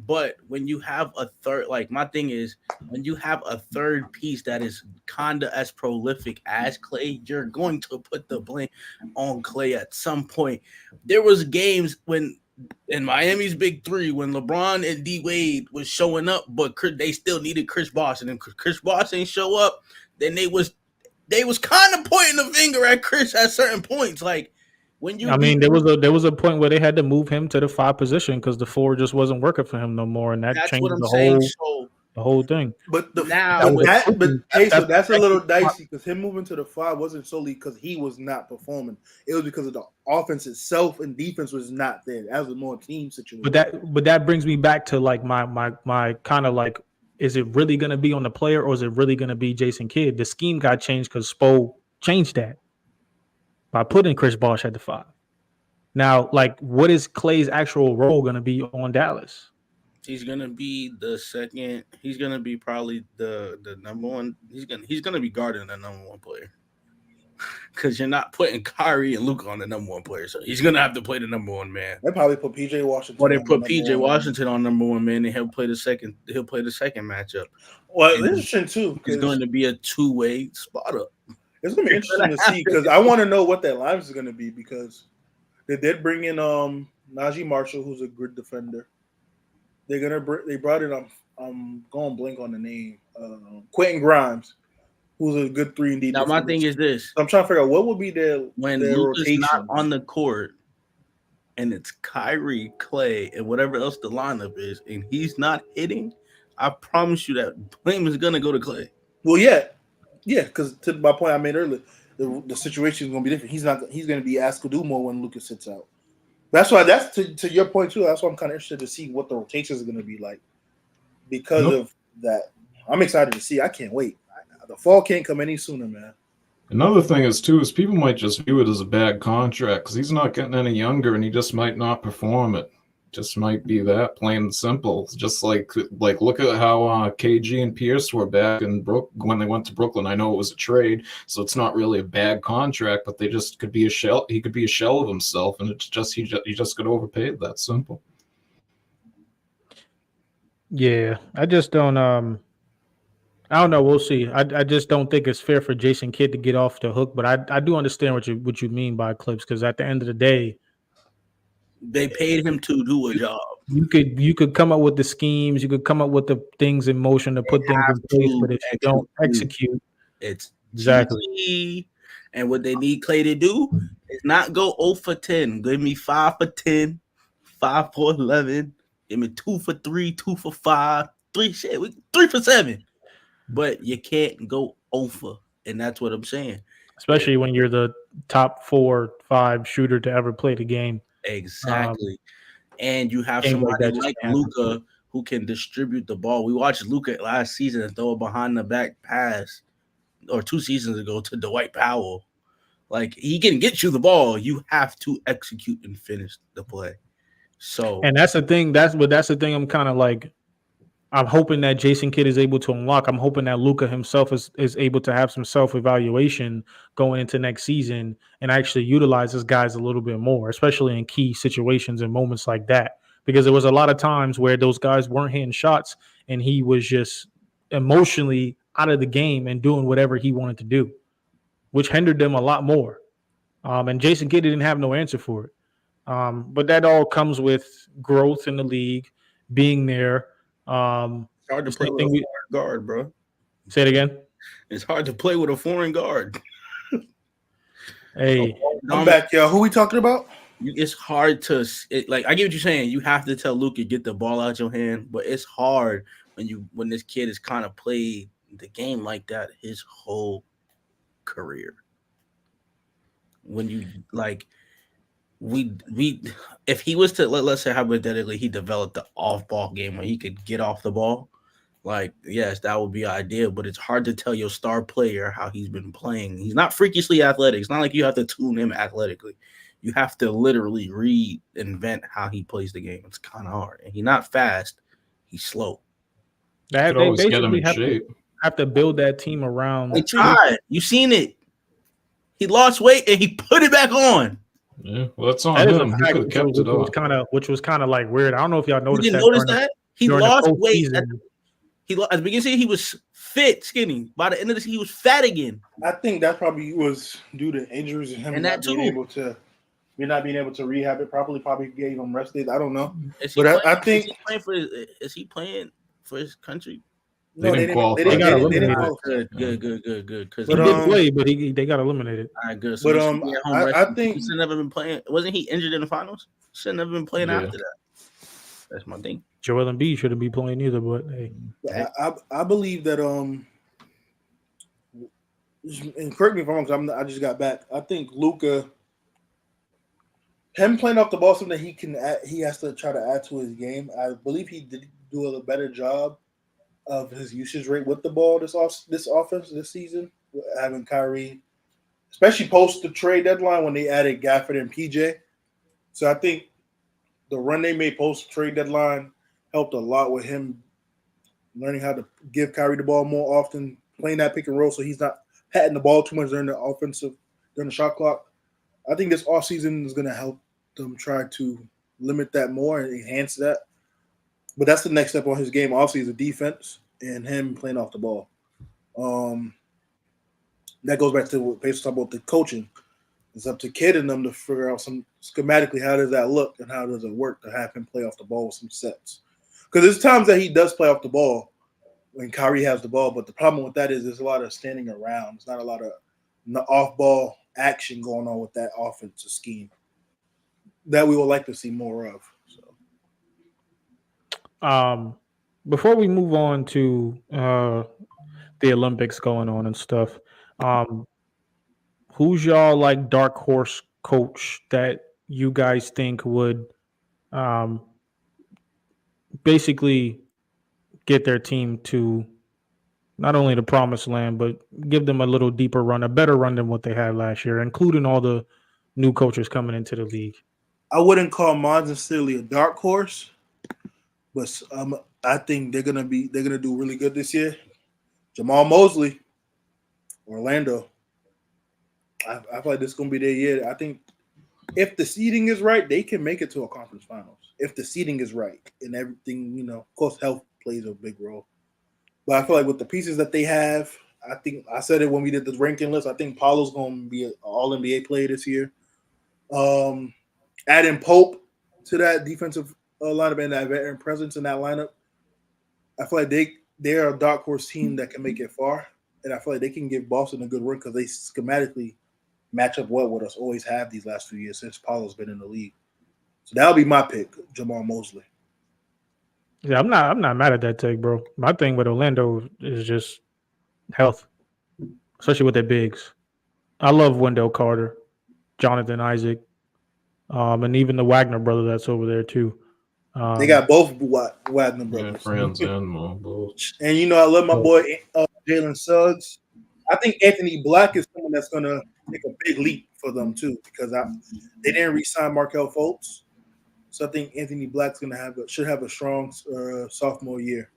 But when you have a third, like my thing is, when you have a third piece that is kinda as prolific as Klay, you're going to put the blame on Klay at some point. There was games when in Miami's Big 3 when LeBron and D Wade was showing up, but they still needed Chris Bosh, and then Chris Bosh ain't show up. Then they was kind of pointing the finger at Chris at certain points. Like when you, I mean, there was a point where they had to move him to the 5 position because the 4 just wasn't working for him no more, and that that's changed what I'm saying. So the whole thing. But Now- that's a little dicey because him moving to the 5 wasn't solely because he was not performing. It was because of the offense itself and defense was not there. That was a more team situation. But that brings me back to like my kind of like, is it really going to be on the player or is it really going to be Jason Kidd? The scheme got changed because Spo changed that by putting Chris Bosh at the 5. Now, like, what is Clay's actual role going to be on Dallas? he's gonna be the second. He's gonna be probably the number one. He's gonna be guarding the number 1 player. Because you're not putting Kyrie and Luka on the number 1 player, so he's gonna have to play the number 1 man. They probably put PJ Washington. Or they on put number PJ 1. Washington on number 1 man, and he'll play the second. He'll play the second matchup. Well, And it's interesting too. It's going to be a 2-way spot up. It's gonna be interesting to see because I want to know what that line is going to be because they did bring in Najee Marshall, who's a good defender. They brought in I'm going blank on the name, Quentin Grimes, who's a good 3-and-D. Now, my thing is this: I'm trying to figure out what would be when their Luka's rotation. not on the court, and it's Kyrie, Clay, and whatever else the lineup is, and he's not hitting, I promise you that blame is gonna go to Clay. Well, yeah, because to my point I made earlier, the situation is going to be different. He's going to be asked to do more when Lucas sits out. That's why that's to your point too. That's why I'm kind of interested to see what the rotations are going to be like because of that. I'm excited to see. I can't wait. The fall can't come any sooner, man. Another thing is people might just view it as a bad contract because he's not getting any younger and he just might not perform it. Just might be that plain and simple. Just like look at how KG and Pierce were back in when they went to Brooklyn. I know it was a trade, so it's not really a bad contract, but they just could be a shell. He could be a shell of himself, and it's just he just got overpaid. That simple. Yeah, I just don't. I don't know. We'll see. I just don't think it's fair for Jason Kidd to get off the hook. But I do understand what you mean by Clips because at the end of the day, they paid him to do a job. You could come up with the schemes, you could come up with the things in motion to put things in place, but if you don't execute, it's exactly. GG. And what they need Clay to do is not go 0 for 10. Give me 5 for 10, 5 for 11. Give me 2 for 3, 2 for 5, 3 for 7. But you can't go 0 for, and that's what I'm saying. Especially when you're the top 4-5 shooter to ever play the game. Exactly. And you have Game somebody like like that Luka who can distribute the ball. We watched Luka last season and throw a behind the back pass, or 2 seasons ago, to Dwight Powell. Like, he can get you the ball. You have to execute and finish the play. So, And that's the thing. That's the thing. I'm kind of like, I'm hoping that Jason Kidd is able to unlock. I'm hoping that Luka himself is able to have some self-evaluation going into next season and actually utilize his guys a little bit more, especially in key situations and moments like that. Because there was a lot of times where those guys weren't hitting shots and he was just emotionally out of the game and doing whatever he wanted to do, which hindered them a lot more. And Jason Kidd didn't have no answer for it. But that all comes with growth in the league, being there. it's hard to play with a foreign guard, bro. Say it again. It's hard to play with a foreign guard. Hey, I'm back, y'all. Who we talking about? It's hard to like. I get what you're saying. You have to tell Luka get the ball out your hand, but it's hard when this kid has kind of played the game like that his whole career. When you like, we if he was to let's say hypothetically he developed the off-ball game where he could get off the ball, like, yes, that would be ideal, but it's hard to tell your star player how he's been playing. He's not freakishly athletic. It's not like you have to tune him athletically. You have to literally reinvent how he plays the game. It's kind of hard. And he's not fast. He's slow. they Could always get him basically in shape. have to build that team around. They tried. You seen it. He lost weight and he put it back on. Yeah, well, that's on That is a him. He fact, could have kept it up. which was kind of like weird. I don't know if y'all You noticed didn't that. notice that? He during the lost weight. postseason. At the beginning of the season, he was fit, skinny. By the end of the season, he was fat again. I think that probably was due to injuries and him And not that being too. able to. You're not being able to rehab it properly. Probably gave him rest days. I don't know. Is he But playing- I think is he playing for his country? They didn't qualify. They got They eliminated. didn't All qualify. right, good. Because He But, did play, but they got eliminated. all right, good. So But, he should be at home I resting. think- He should never been playing. Wasn't he injured in the finals? Should never been playing Yeah. after that. That's my thing. Joel Embiid shouldn't be playing either, but hey, I believe that and correct me if I'm wrong, because I just got back. I think Luka, him playing off the ball, something that he has to try to add to his game. I believe he did do a better job of his usage rate with the ball this offense this season, having Kyrie, especially post the trade deadline when they added Gafford and PJ. So I think the run they made post trade deadline helped a lot with him learning how to give Kyrie the ball more often, playing that pick and roll so he's not patting the ball too much during the shot clock. I think this offseason is going to help them try to limit that more and enhance that. But that's the next step on his game. Obviously, is the defense and him playing off the ball. That goes back to what Pacers talked about the coaching. It's up to Kid and them to figure out some schematically how does that look and how does it work to have him play off the ball with some sets. Because there's times that he does play off the ball when Kyrie has the ball, but the problem with that is there's a lot of standing around. There's not a lot of off-ball action going on with that offensive scheme that we would like to see more of. So, before we move on to the Olympics going on and stuff, who's y'all like dark horse coach that you guys think would basically get their team to not only the promised land, but give them a little deeper run, a better run than what they had last year, including all the new coaches coming into the league? I wouldn't call mine necessarily a dark horse, but I think they're gonna do really good this year. Jamal Mosley, Orlando. I feel like this is gonna be their year. I think if the seeding is right, they can make it to a conference finals. If the seeding is right and everything, of course, health plays a big role. But I feel like with the pieces that they have, I think I said it when we did the ranking list. I think Paulo's going to be an All-NBA player this year. Adding Pope to that defensive lineup and that veteran presence in that lineup, I feel like they're a dark horse team that can make it far, and I feel like they can give Boston a good run because they schematically match up well with us. Always have these last few years since Paulo's been in the league. So that'll be my pick, Jamal Mosley. Yeah, I'm not mad at that take, bro. My thing with Orlando is just health, especially with their bigs. I love Wendell Carter, Jonathan Isaac, and even the Wagner brother that's over there too. They got both Wagner Yeah, brothers. Franz and Mo both. And I love my boy Jalen Suggs. I think Anthony Black is someone that's going to make a big leap for them too because they didn't re-sign Markelle Fultz. So I think Anthony Black's should have a strong sophomore year.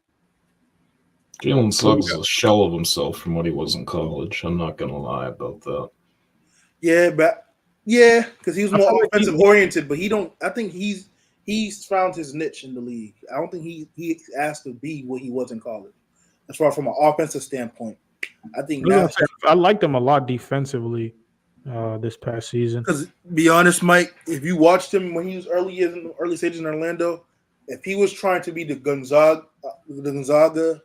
Jalen Suggs is a shell of himself from what he was in college. I'm not gonna lie about that. Yeah, because he was more offensive oriented, but I think he's found his niche in the league. I don't think he asked to be what he was in college. As far from an offensive standpoint, I think I liked him a lot defensively this past season. Because be honest, Mike, if you watched him when he was early stages in Orlando, if he was trying to be the Gonzaga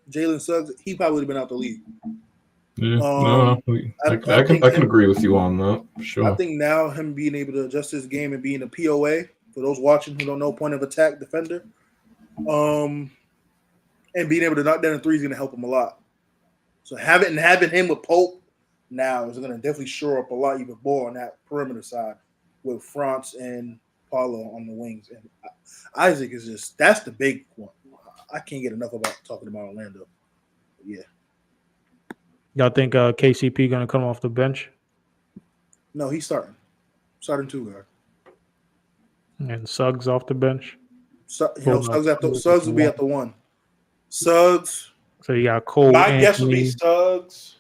Jalen Suggs, he probably would have been out the league. Yeah, I can agree with you on that. Sure. I think now him being able to adjust his game and being a POA for those watching who don't know, point of attack defender, and being able to knock down a three is going to help him a lot. So having him with Pope now is going to definitely shore up a lot even more on that perimeter side with Franz and Paulo on the wings. And Isaac is that's the big one. I can't get enough about talking about Orlando. Yeah. Y'all think KCP going to come off the bench? No, he's starting. Starting two guard. And Suggs off the bench? Suggs will be at the one. Suggs. So you got Cole. My guess would be Suggs,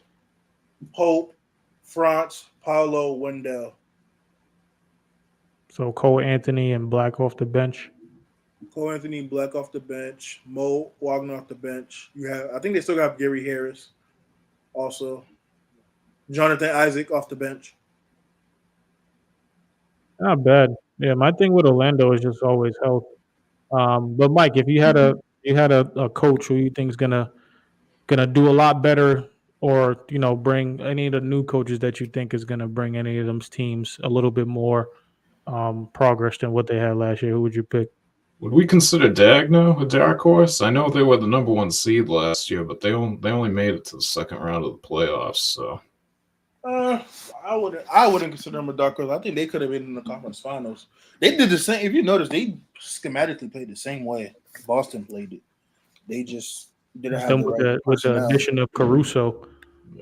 Pope, Franz, Paulo, Wendell. So Cole Anthony and Black off the bench. Cole Anthony, Black off the bench. Mo Wagner off the bench. I think they still got Gary Harris. Also, Jonathan Isaac off the bench. Not bad. Yeah, my thing with Orlando is just always health. But Mike, if you had a coach who you think is gonna gonna do a lot better, or bring any of the new coaches that you think is gonna bring any of them teams a little bit more progress than what they had last year? Who would you pick? Would we consider Dagno a dark horse? I know they were the number 1 seed last year, but they only made it to the second round of the playoffs. So I wouldn't consider them a dark horse. I think they could have been in the conference finals. They did the same. If you notice, they schematically played the same way Boston played it. They just didn't have with the addition of Caruso,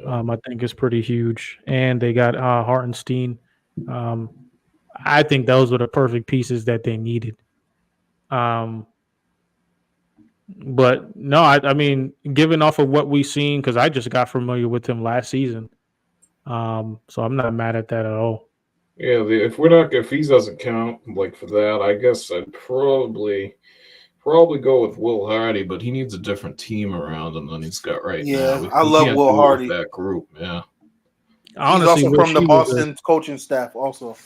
I think is pretty huge, and they got Hartenstein. I think those were the perfect pieces that they needed. But no, I mean, given off of what we've seen, because I just got familiar with him last season, so I'm not mad at that at all. Yeah, if he doesn't count like for that, I guess I'd probably go with Will Hardy, but he needs a different team around him than he's got right now. Yeah, I love Will Hardy. That group, yeah. Honestly, he's also from the Boston coaching staff. Also,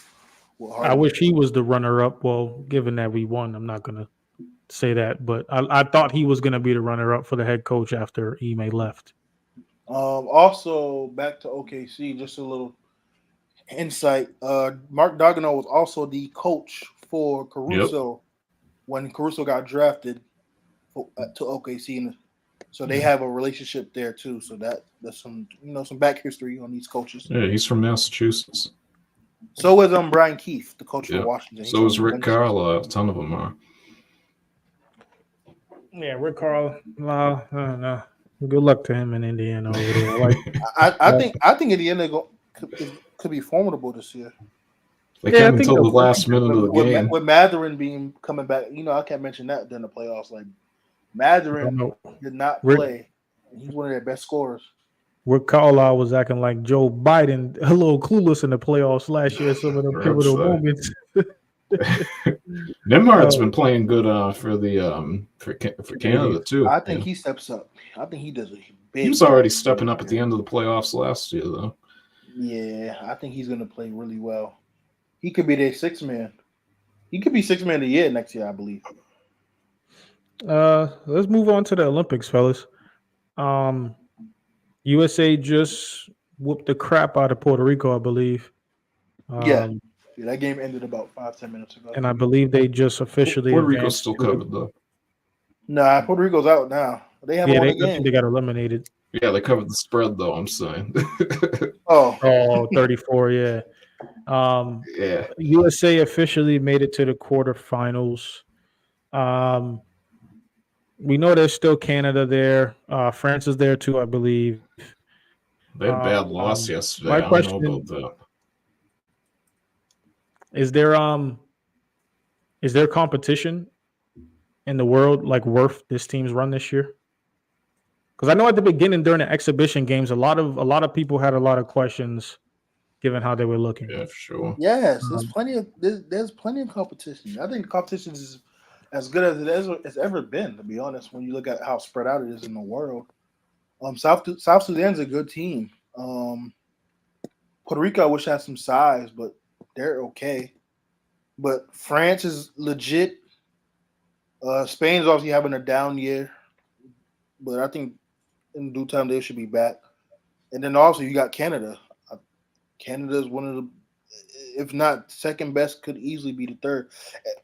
I wish he was the runner-up. Well, given that we won, I'm not gonna say that, but I thought he was gonna be the runner-up for the head coach after Ime left. Also, back to OKC, just a little insight. Mark Daigneault was also the coach for Caruso when Caruso got drafted to OKC, so they have a relationship there too. So that's some back history on these coaches. Yeah, he's from Massachusetts. So is Brian Keefe, the coach for Washington. So is Rick Carlisle. A ton of them are. Yeah, Rick Carlisle. I don't know. Good luck to him in Indiana over there. I think Indiana could be formidable this year. They came until the last minute of the game. With Mathurin coming back, I can't mention that during the playoffs. Like Mathurin did not play. He's one of their best scorers. Rick Carlisle was acting like Joe Biden, a little clueless in the playoffs last year. Some of the pivotal moments. Nembhard's been playing good for Canada too. I think he steps up. I think he does a big. He was already stepping up at the end of the playoffs last year, though. Yeah, I think he's going to play really well. He could be their sixth man. He could be sixth man of the year next year, I believe. Let's move on to the Olympics, fellas. USA just whooped the crap out of Puerto Rico, I believe. Yeah, that game ended about 5-10 minutes ago. And I believe they just officially Puerto Rico's still covered, though. Nah, Puerto Rico's out now. They have won the game. They got eliminated. Yeah, they covered the spread, though, I'm saying. 34, yeah. Yeah. USA officially made it to the quarterfinals. We know there's still Canada there. France is there too, I believe. They had a bad loss yesterday. My question, I don't know about that. Is there competition in the world like worth this team's run this year? Because I know at the beginning during the exhibition games, a lot of people had a lot of questions given how they were looking. Yeah, for sure. Yes, there's plenty of competition. I think competition is as good as it's ever been, to be honest, when you look at how spread out it is in the world. South Sudan's a good team. Puerto Rico, I wish had some size, but they're okay. But France is legit. Spain's obviously having a down year, but I think in due time they should be back. And then also you got Canada. Canada is one of the, if not second best, could easily be the third.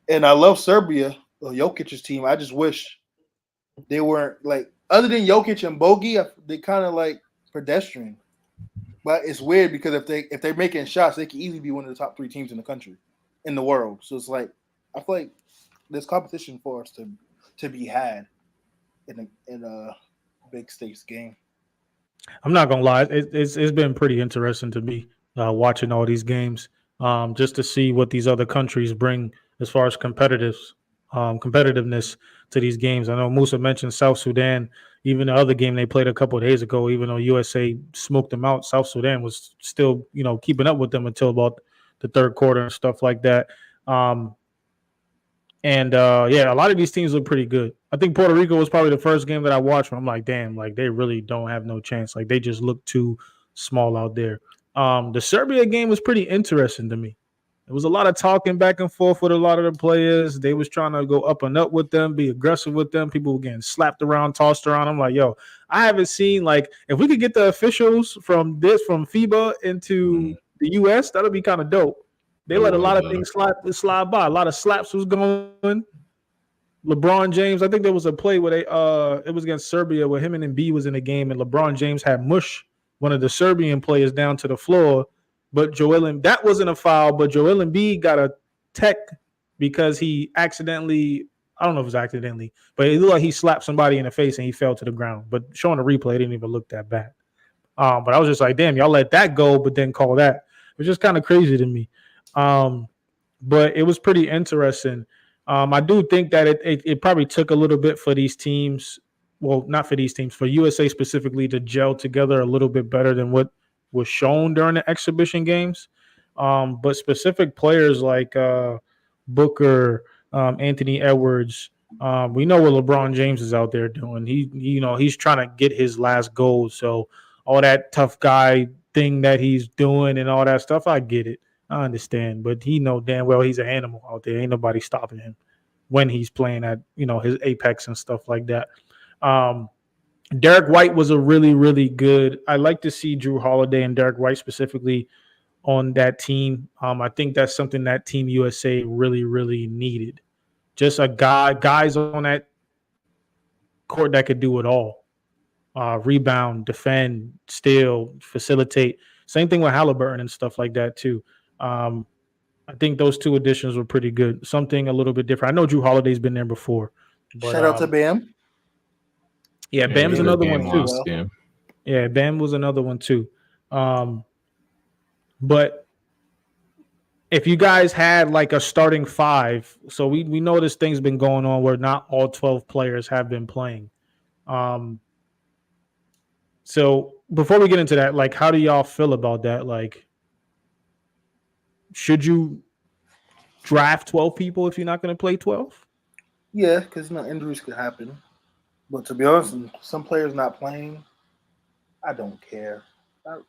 And I love Serbia, Jokic's team. I just wish they weren't like, other than Jokic and Bogey, they kind of like pedestrian. But it's weird because if they're making shots, they could easily be one of the top 3 teams in the country, in the world. So it's like, I feel like there's competition for us to be had in a big stakes game. I'm not gonna lie, it's been pretty interesting to me watching all these games, just to see what these other countries bring as far as competitiveness to these games. I know Musa mentioned South Sudan. Even the other game they played a couple of days ago, even though USA smoked them out, South Sudan was still, keeping up with them until about the third quarter and stuff like that. A lot of these teams look pretty good. I think Puerto Rico was probably the first game that I watched where I'm like, damn, like they really don't have no chance. Like they just look too small out there. The Serbia game was pretty interesting to me. It was a lot of talking back and forth with a lot of the players. They was trying to go up and up with them, be aggressive with them. People were getting slapped around, tossed around. I'm like, yo, I haven't seen, like, if we could get the officials from FIBA into the US, that'll be kind of dope. They let a lot of things slide by. A lot of slaps was going. LeBron James, I think there was a play where it was against Serbia where him and Embiid was in the game, and LeBron James had mush one of the Serbian players down to the floor. But that wasn't a foul, but Joel Embiid got a tech because he accidentally, I don't know if it was accidentally, but it looked like he slapped somebody in the face and he fell to the ground. But showing the replay, it didn't even look that bad. But I was just like, damn, y'all let that go, but then call that. It was just kind of crazy to me. But it was pretty interesting. I do think that it probably took a little bit for these teams, well, not for these teams, for USA specifically, to gel together a little bit better than what was shown during the exhibition games. But specific players like Booker, Anthony Edwards, we know what LeBron James is out there doing. He's trying to get his last goal. So all that tough guy thing that he's doing and all that stuff, I get it. I understand, but he know damn well he's an animal out there. Ain't nobody stopping him when he's playing at his apex and stuff like that. Derek White was a really, really good. I like to see Drew Holiday and Derek White specifically on that team. I think that's something that Team USA really, really needed. Just guys on that court that could do it all. Rebound, defend, steal, facilitate. Same thing with Halliburton and stuff like that too. I think those two additions were pretty good. Something a little bit different. I know Drew Holiday's been there before. But, shout out to Bam. Yeah, Bam's another one too. Game. Yeah, Bam was another one too. But if you guys had like a starting five, so we know this thing's been going on where not all 12 players have been playing. So before we get into that, like, how do y'all feel about that? Like, should you draft 12 people if you're not going to play 12? Yeah, because injuries could happen. But to be honest, some players not playing, I don't care. I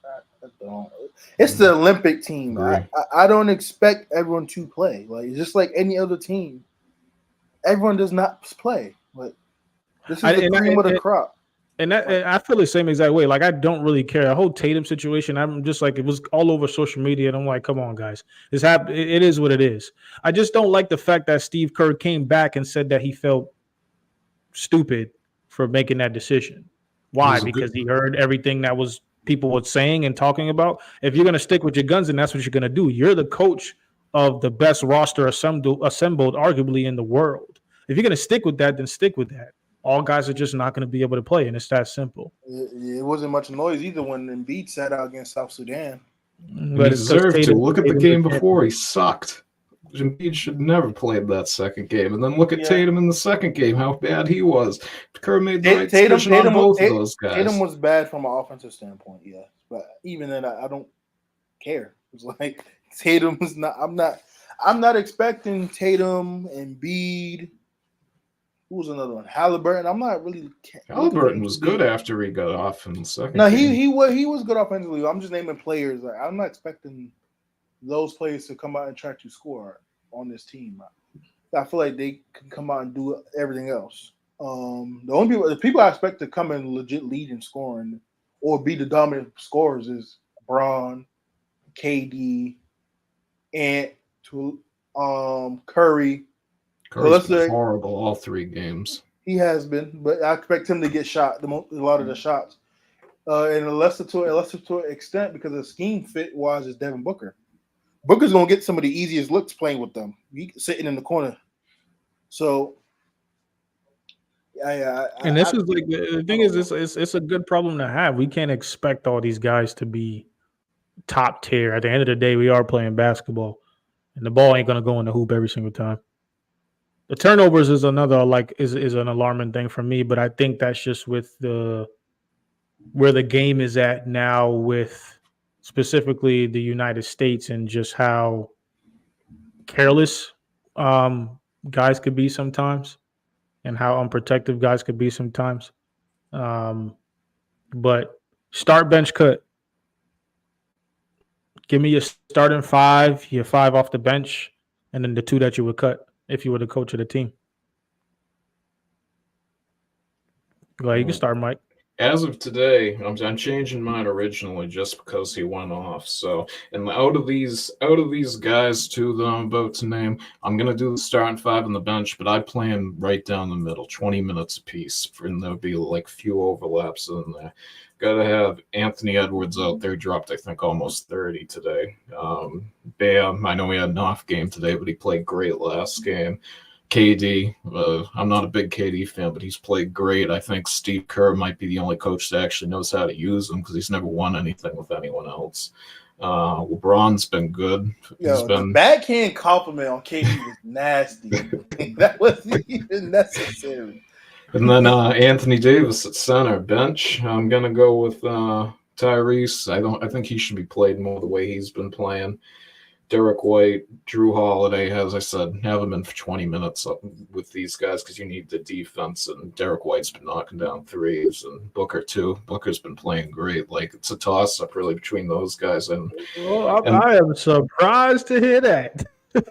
don't. It's the Olympic team. I don't expect everyone to play. Like, just like any other team, everyone does not play. Like, this is the cream of the crop. And I feel the same exact way. Like, I don't really care. The whole Tatum situation, I'm just like, it was all over social media, and I'm like, come on, guys. It is what it is. I just don't like the fact that Steve Kerr came back and said that he felt stupid for making that decision. Why? Because he heard everything that was people were saying and talking about. If you're going to stick with your guns, then that's what you're going to do. You're the coach of the best roster assembled arguably in the world. If you're going to stick with that, then stick with that. All guys are just not going to be able to play, and it's that simple. It wasn't much noise either when Embiid sat out against South Sudan. But he deserved to. Look at the game before. He sucked. Embiid should never played that second game. And then look at Tatum in the second game, how bad he was. Kerr made the right decision on both of those guys. Tatum was bad from an offensive standpoint, yeah. But even then, I don't care. It's like Tatum is not. I'm not expecting Tatum, Embiid. Who was another one? Halliburton. I'm not really. Halliburton was good after he got off in the second. No, game. he was good offensively. I'm just naming players. Like, I'm not expecting those players to come out and try to score on this team. I feel like they can come out and do everything else. The people I expect to come in legit lead in scoring or be the dominant scorers is Braun, KD, and Curry. Curry's been horrible all 3 games. He has been, but I expect him to get shot a lot of the shots. And a lesser to an extent because the scheme fit wise is Devin Booker. Booker's gonna get some of the easiest looks playing with them. He sitting in the corner. So, and this is like the thing is, it's a good problem to have. We can't expect all these guys to be top tier. At the end of the day, we are playing basketball, and the ball ain't gonna go in the hoop every single time. The turnovers is another is an alarming thing for me, but I think that's just with where the game is at now with specifically the United States and just how careless guys could be sometimes and how unprotected guys could be sometimes. But start, bench, cut. Give me your starting 5, your 5 off the bench, and then the 2 that you would cut if you were the coach of the team. Go ahead, you can start, Mike. As of today, I'm changing mine originally just because he went off. So, and out of these guys too that I'm about to name, I'm gonna do the starting 5 on the bench, but I plan right down the middle, 20 minutes apiece, and there'll be like few overlaps in there. Got to have Anthony Edwards out there. Dropped, I think, almost 30 today. Bam, I know he had an off game today, but he played great last game. KD, I'm not a big KD fan, but he's played great. I think Steve Kerr might be the only coach that actually knows how to use him because he's never won anything with anyone else. LeBron's been good. The backhand compliment on KD was nasty. That wasn't even necessary. And then Anthony Davis at center bench. I'm gonna go with Tyrese. I think he should be played more the way he's been playing. Derek White, Drew Holiday, as I said, have him in for 20 minutes with these guys because you need the defense. And Derek White's been knocking down threes, and Booker too. Booker's been playing great. Like it's a toss up really between those guys. And I am surprised to hear that.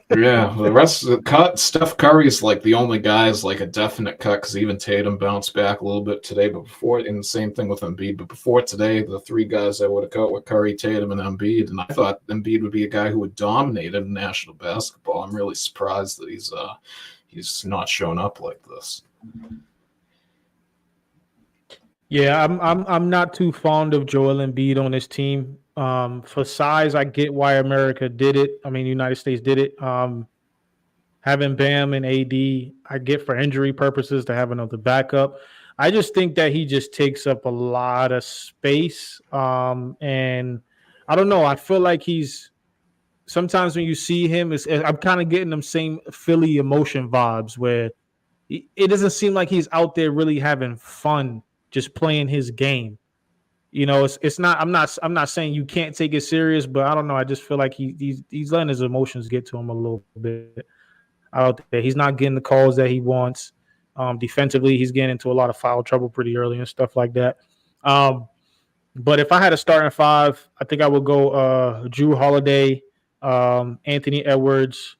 Yeah, the rest of the cut, Steph Curry's like the only guy's like a definite cut because even Tatum bounced back a little bit today. But before, and the same thing with Embiid. But before today, the 3 guys I would have cut were Curry, Tatum, and Embiid. And I thought Embiid would be a guy who would dominate in national basketball. I'm really surprised that he's not shown up like this. Yeah, I'm not too fond of Joel Embiid on this team. For size, I get why America did it. I mean, United States did it. Having Bam and AD, I get for injury purposes to have another backup. I just think that he just takes up a lot of space. And I don't know. I feel like sometimes when you see him, I'm kind of getting them same Philly emotion vibes where it doesn't seem like he's out there really having fun just playing his game. You know, it's not. I'm not saying you can't take it serious, but I don't know. I just feel like he's letting his emotions get to him a little bit out there. He's not getting the calls that he wants. Defensively, he's getting into a lot of foul trouble pretty early and stuff like that. But if I had a starting 5, I think I would go Drew Holiday, Anthony Edwards.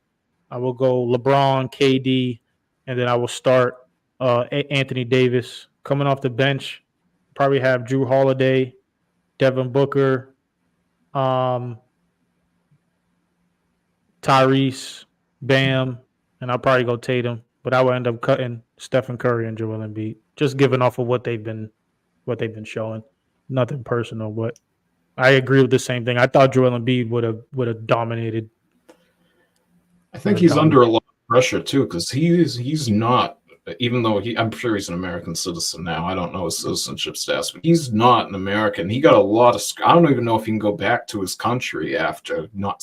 I will go LeBron, KD, and then I will start Anthony Davis. Coming off the bench, probably have Drew Holiday, Devin Booker, Tyrese, Bam, and I'll probably go Tatum. But I will end up cutting Stephen Curry and Joel Embiid, just giving off of what they've been showing. Nothing personal, but I agree with the same thing. I thought Joel Embiid would have dominated. I think he's under a lot of pressure too because he's not. Even though I'm sure he's an American citizen now. I don't know his citizenship status, but he's not an American. He got a lot of. I don't even know if he can go back to his country after not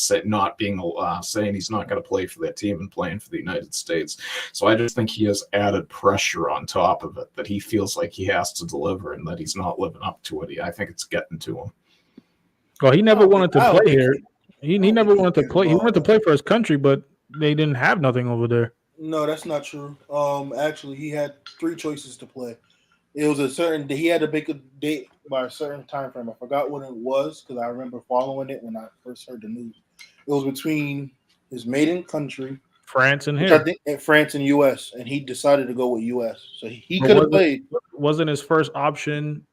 being saying he's not going to play for that team and playing for the United States. So I just think he has added pressure on top of it that he feels like he has to deliver and that he's not living up to it. I think it's getting to him. Well, he never wanted to play here. He never wanted to play. He wanted to play for his country, but they didn't have nothing over there. No, that's not true. Actually, he had 3 choices to play. It was a certain he had to make a date by a certain time frame. I forgot what it was because I remember following it when I first heard the news. It was between his maiden country, France and him. I think France and U.S. and he decided to go with U.S. So he could have played. Wasn't his first option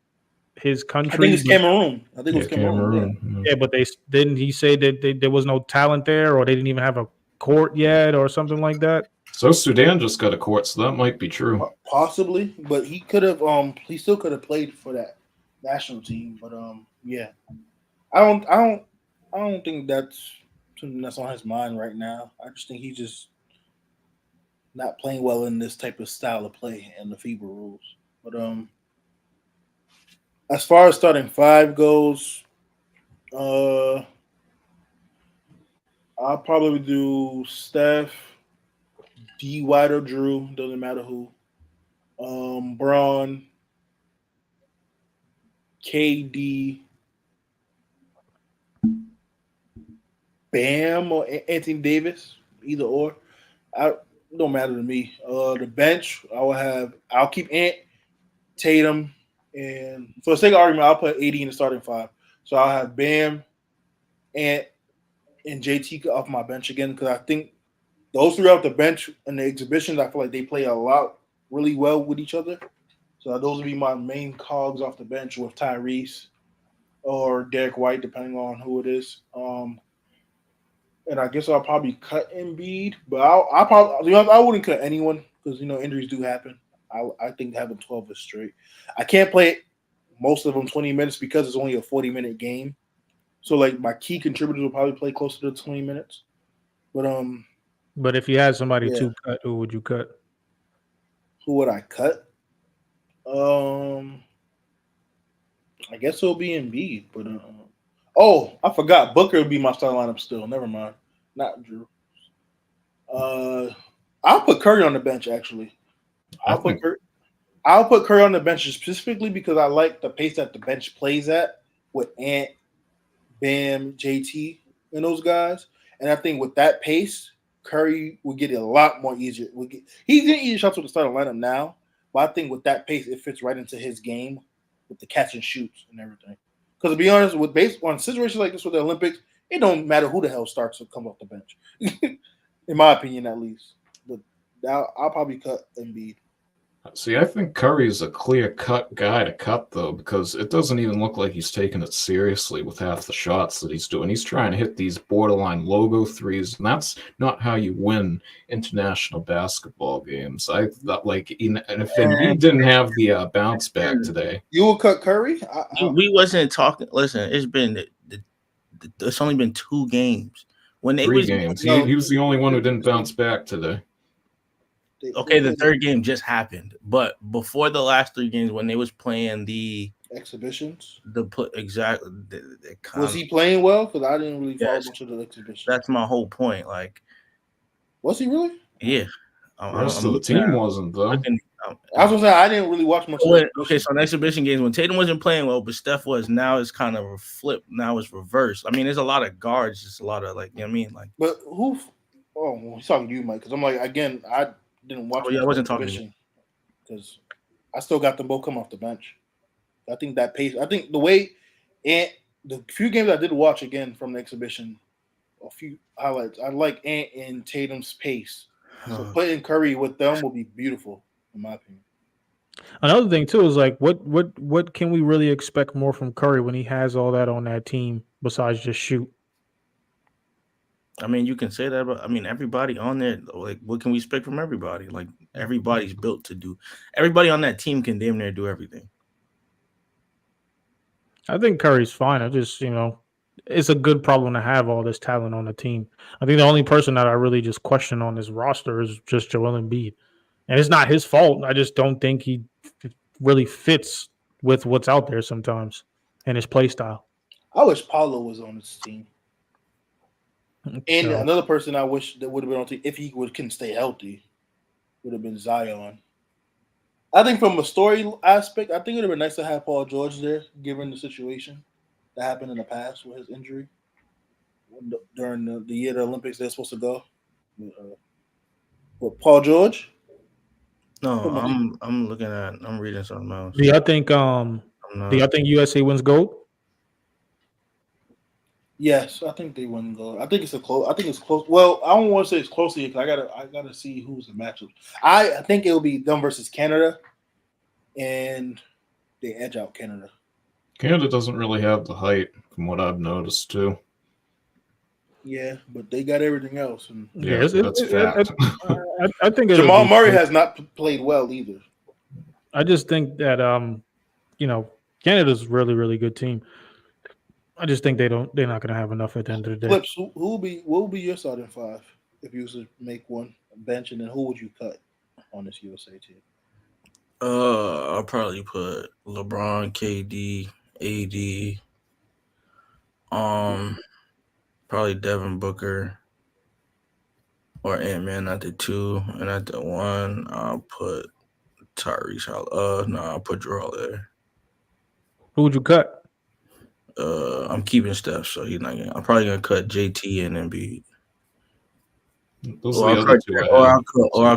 his country? I think it's Cameroon. I think it was Cameroon. Yeah, but didn't he say that there was no talent there, or they didn't even have a court yet, or something like that? So Sudan just got a court, so that might be true. Possibly, but he could have. He still could have played for that national team. But yeah, I don't think that's something that's on his mind right now. I just think he's just not playing well in this type of style of play and the FIBA rules. But as far as starting 5 goes, I'll probably do Steph, D. White or Drew, doesn't matter who. Braun, KD, Bam or Anthony Davis, either or. Don't matter to me. The bench, I'll keep Ant, Tatum, and for the sake of argument, I'll put AD in the starting 5. So I'll have Bam, Ant, and JT off my bench again because I think those three off the bench in the exhibitions, I feel like they play a lot really well with each other. So those would be my main cogs off the bench with Tyrese or Derek White, depending on who it is. And I guess I'll probably cut Embiid, but I'll probably I wouldn't cut anyone because injuries do happen. I think having 12 is straight. I can't play most of them 20 minutes because it's only a 40-minute game. So like my key contributors will probably play closer to 20 minutes. But if you had somebody Yeah. to cut, who would you cut? Who would I cut? I guess it'll be Embiid, but I forgot Booker would be my starting lineup still. Never mind, not Drew. I'll put Curry on the bench actually. I'll put Curry on the bench specifically because I like the pace that the bench plays at with Ant, Bam, JT, and those guys. And I think with that pace, Curry will get it a lot more easier. He's getting easier shots with the starting lineup now, but I think with that pace, it fits right into his game with the catch and shoots and everything. Because to be honest, based on situations like this with the Olympics, it don't matter who the hell starts or comes off the bench, in my opinion at least. But I'll probably cut Embiid. See, I think Curry is a clear-cut guy to cut, though, because it doesn't even look like he's taking it seriously with half the shots that he's doing. He's trying to hit these borderline logo threes, and that's not how you win international basketball games. I thought, and if Embiid didn't have the bounce back today, You will cut Curry? We wasn't talking. Listen, it's only been 2 games. When they 3 games. He was the only one who didn't bounce back today. Okay, the 3rd game just happened, but before the last 3 games, when they was playing the exhibitions, was he playing well? Because I didn't really follow much of the exhibitions. That's my whole point. Like, was he really? Yeah, the rest of the team wasn't though. I was gonna say I didn't really watch much. Okay, so in exhibition games when Tatum wasn't playing well, but Steph was. Now it's kind of a flip. Now it's reversed. I mean, there's a lot of guards. Just a lot of But who? Oh, he's talking to you, Mike. Because I'm like again, I didn't watch. I wasn't talking to you because I still got them both come off the bench. I think that pace. I think the way and the few games I did watch again from the exhibition, a few highlights. I like Ant and Tatum's pace. So putting Curry with them will be beautiful, in my opinion. Another thing too is like what can we really expect more from Curry when he has all that on that team besides just shoot? I mean, you can say that, but I mean, everybody on there, like, what can we expect from everybody? Like, everybody's built to do. Everybody on that team can damn near do everything. I think Curry's fine. I just, it's a good problem to have all this talent on the team. I think the only person that I really just question on this roster is just Joel Embiid. And it's not his fault. I just don't think he really fits with what's out there sometimes and his play style. I wish Paulo was on this team. And another person I wish that would have been on the team, if he can stay healthy, would have been Zion. I think from a story aspect, I think it would have been nice to have Paul George there, given the situation that happened in the past with his injury during the year the Olympics they're supposed to go. With Paul George? No, I'm reading something else. Do y'all think USA wins gold? Yes, I think they win gold. I think it's close. Well, I don't want to say it's closely because I gotta see who's the matchup. I think it'll be them versus Canada, and they edge out Canada. Canada doesn't really have the height, from what I've noticed too. Yeah, but they got everything else. And that's fact. I think Jamal Murray has not played well either. I just think that Canada's a really, really good team. I just think they're not going to have enough at the end of the day. Flips, what will be your starting 5 if you was to make one bench, and then who would you cut on this USA team? I'll probably put LeBron, KD, AD, probably Devin Booker or Ant-Man at the 2, and at the 1, I'll put Tyrese. I'll put Drew there. Who would you cut? I'm keeping Steph, so he's not gonna. I'm probably gonna cut JT and Embiid. I'll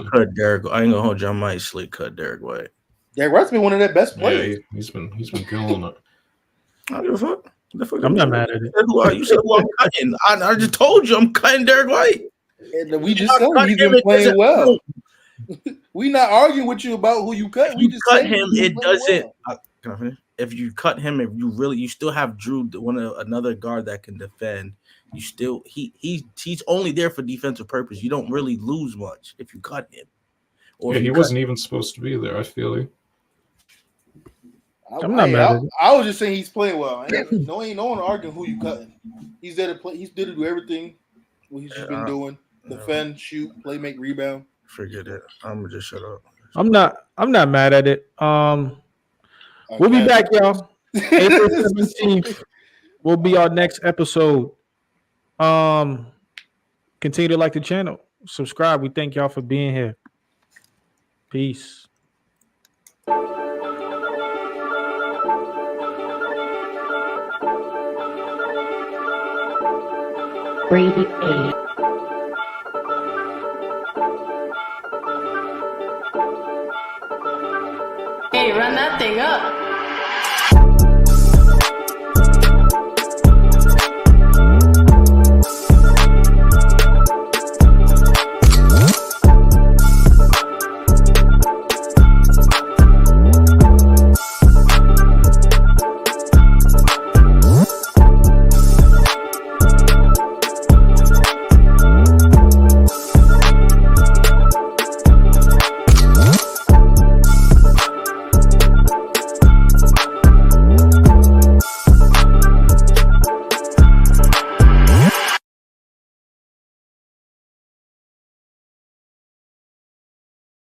cut Derek. I ain't gonna hold you. I might slick cut Derek White. Derek White's been one of their best players. Yeah, he's been killing it. I don't give a fuck. The fuck I'm not mad at it. You said who I'm cutting. I just told you I'm cutting Derek White. And we just said he's been playing well. We not arguing with you about who you cut. If We you just cut saying him, he's it playing doesn't. well. Can I finish? If you cut him, you still have Drew, another guard that can defend. You still he's only there for defensive purpose. You don't really lose much if you cut him. Or Yeah, if he you wasn't even supposed to be there. I feel you. I'm not mad at it. I was just saying he's playing well. Ain't no one arguing who you cutting. He's there to play. He's there to do everything what he's just been doing: defend, shoot, play, make, rebound. Forget it. I'm gonna just shut up. I'm not mad at it. We'll be back, y'all. April 17th will be our next episode. Continue to like the channel, subscribe. We thank y'all for being here. Peace. Grade A. Hey, run that thing up.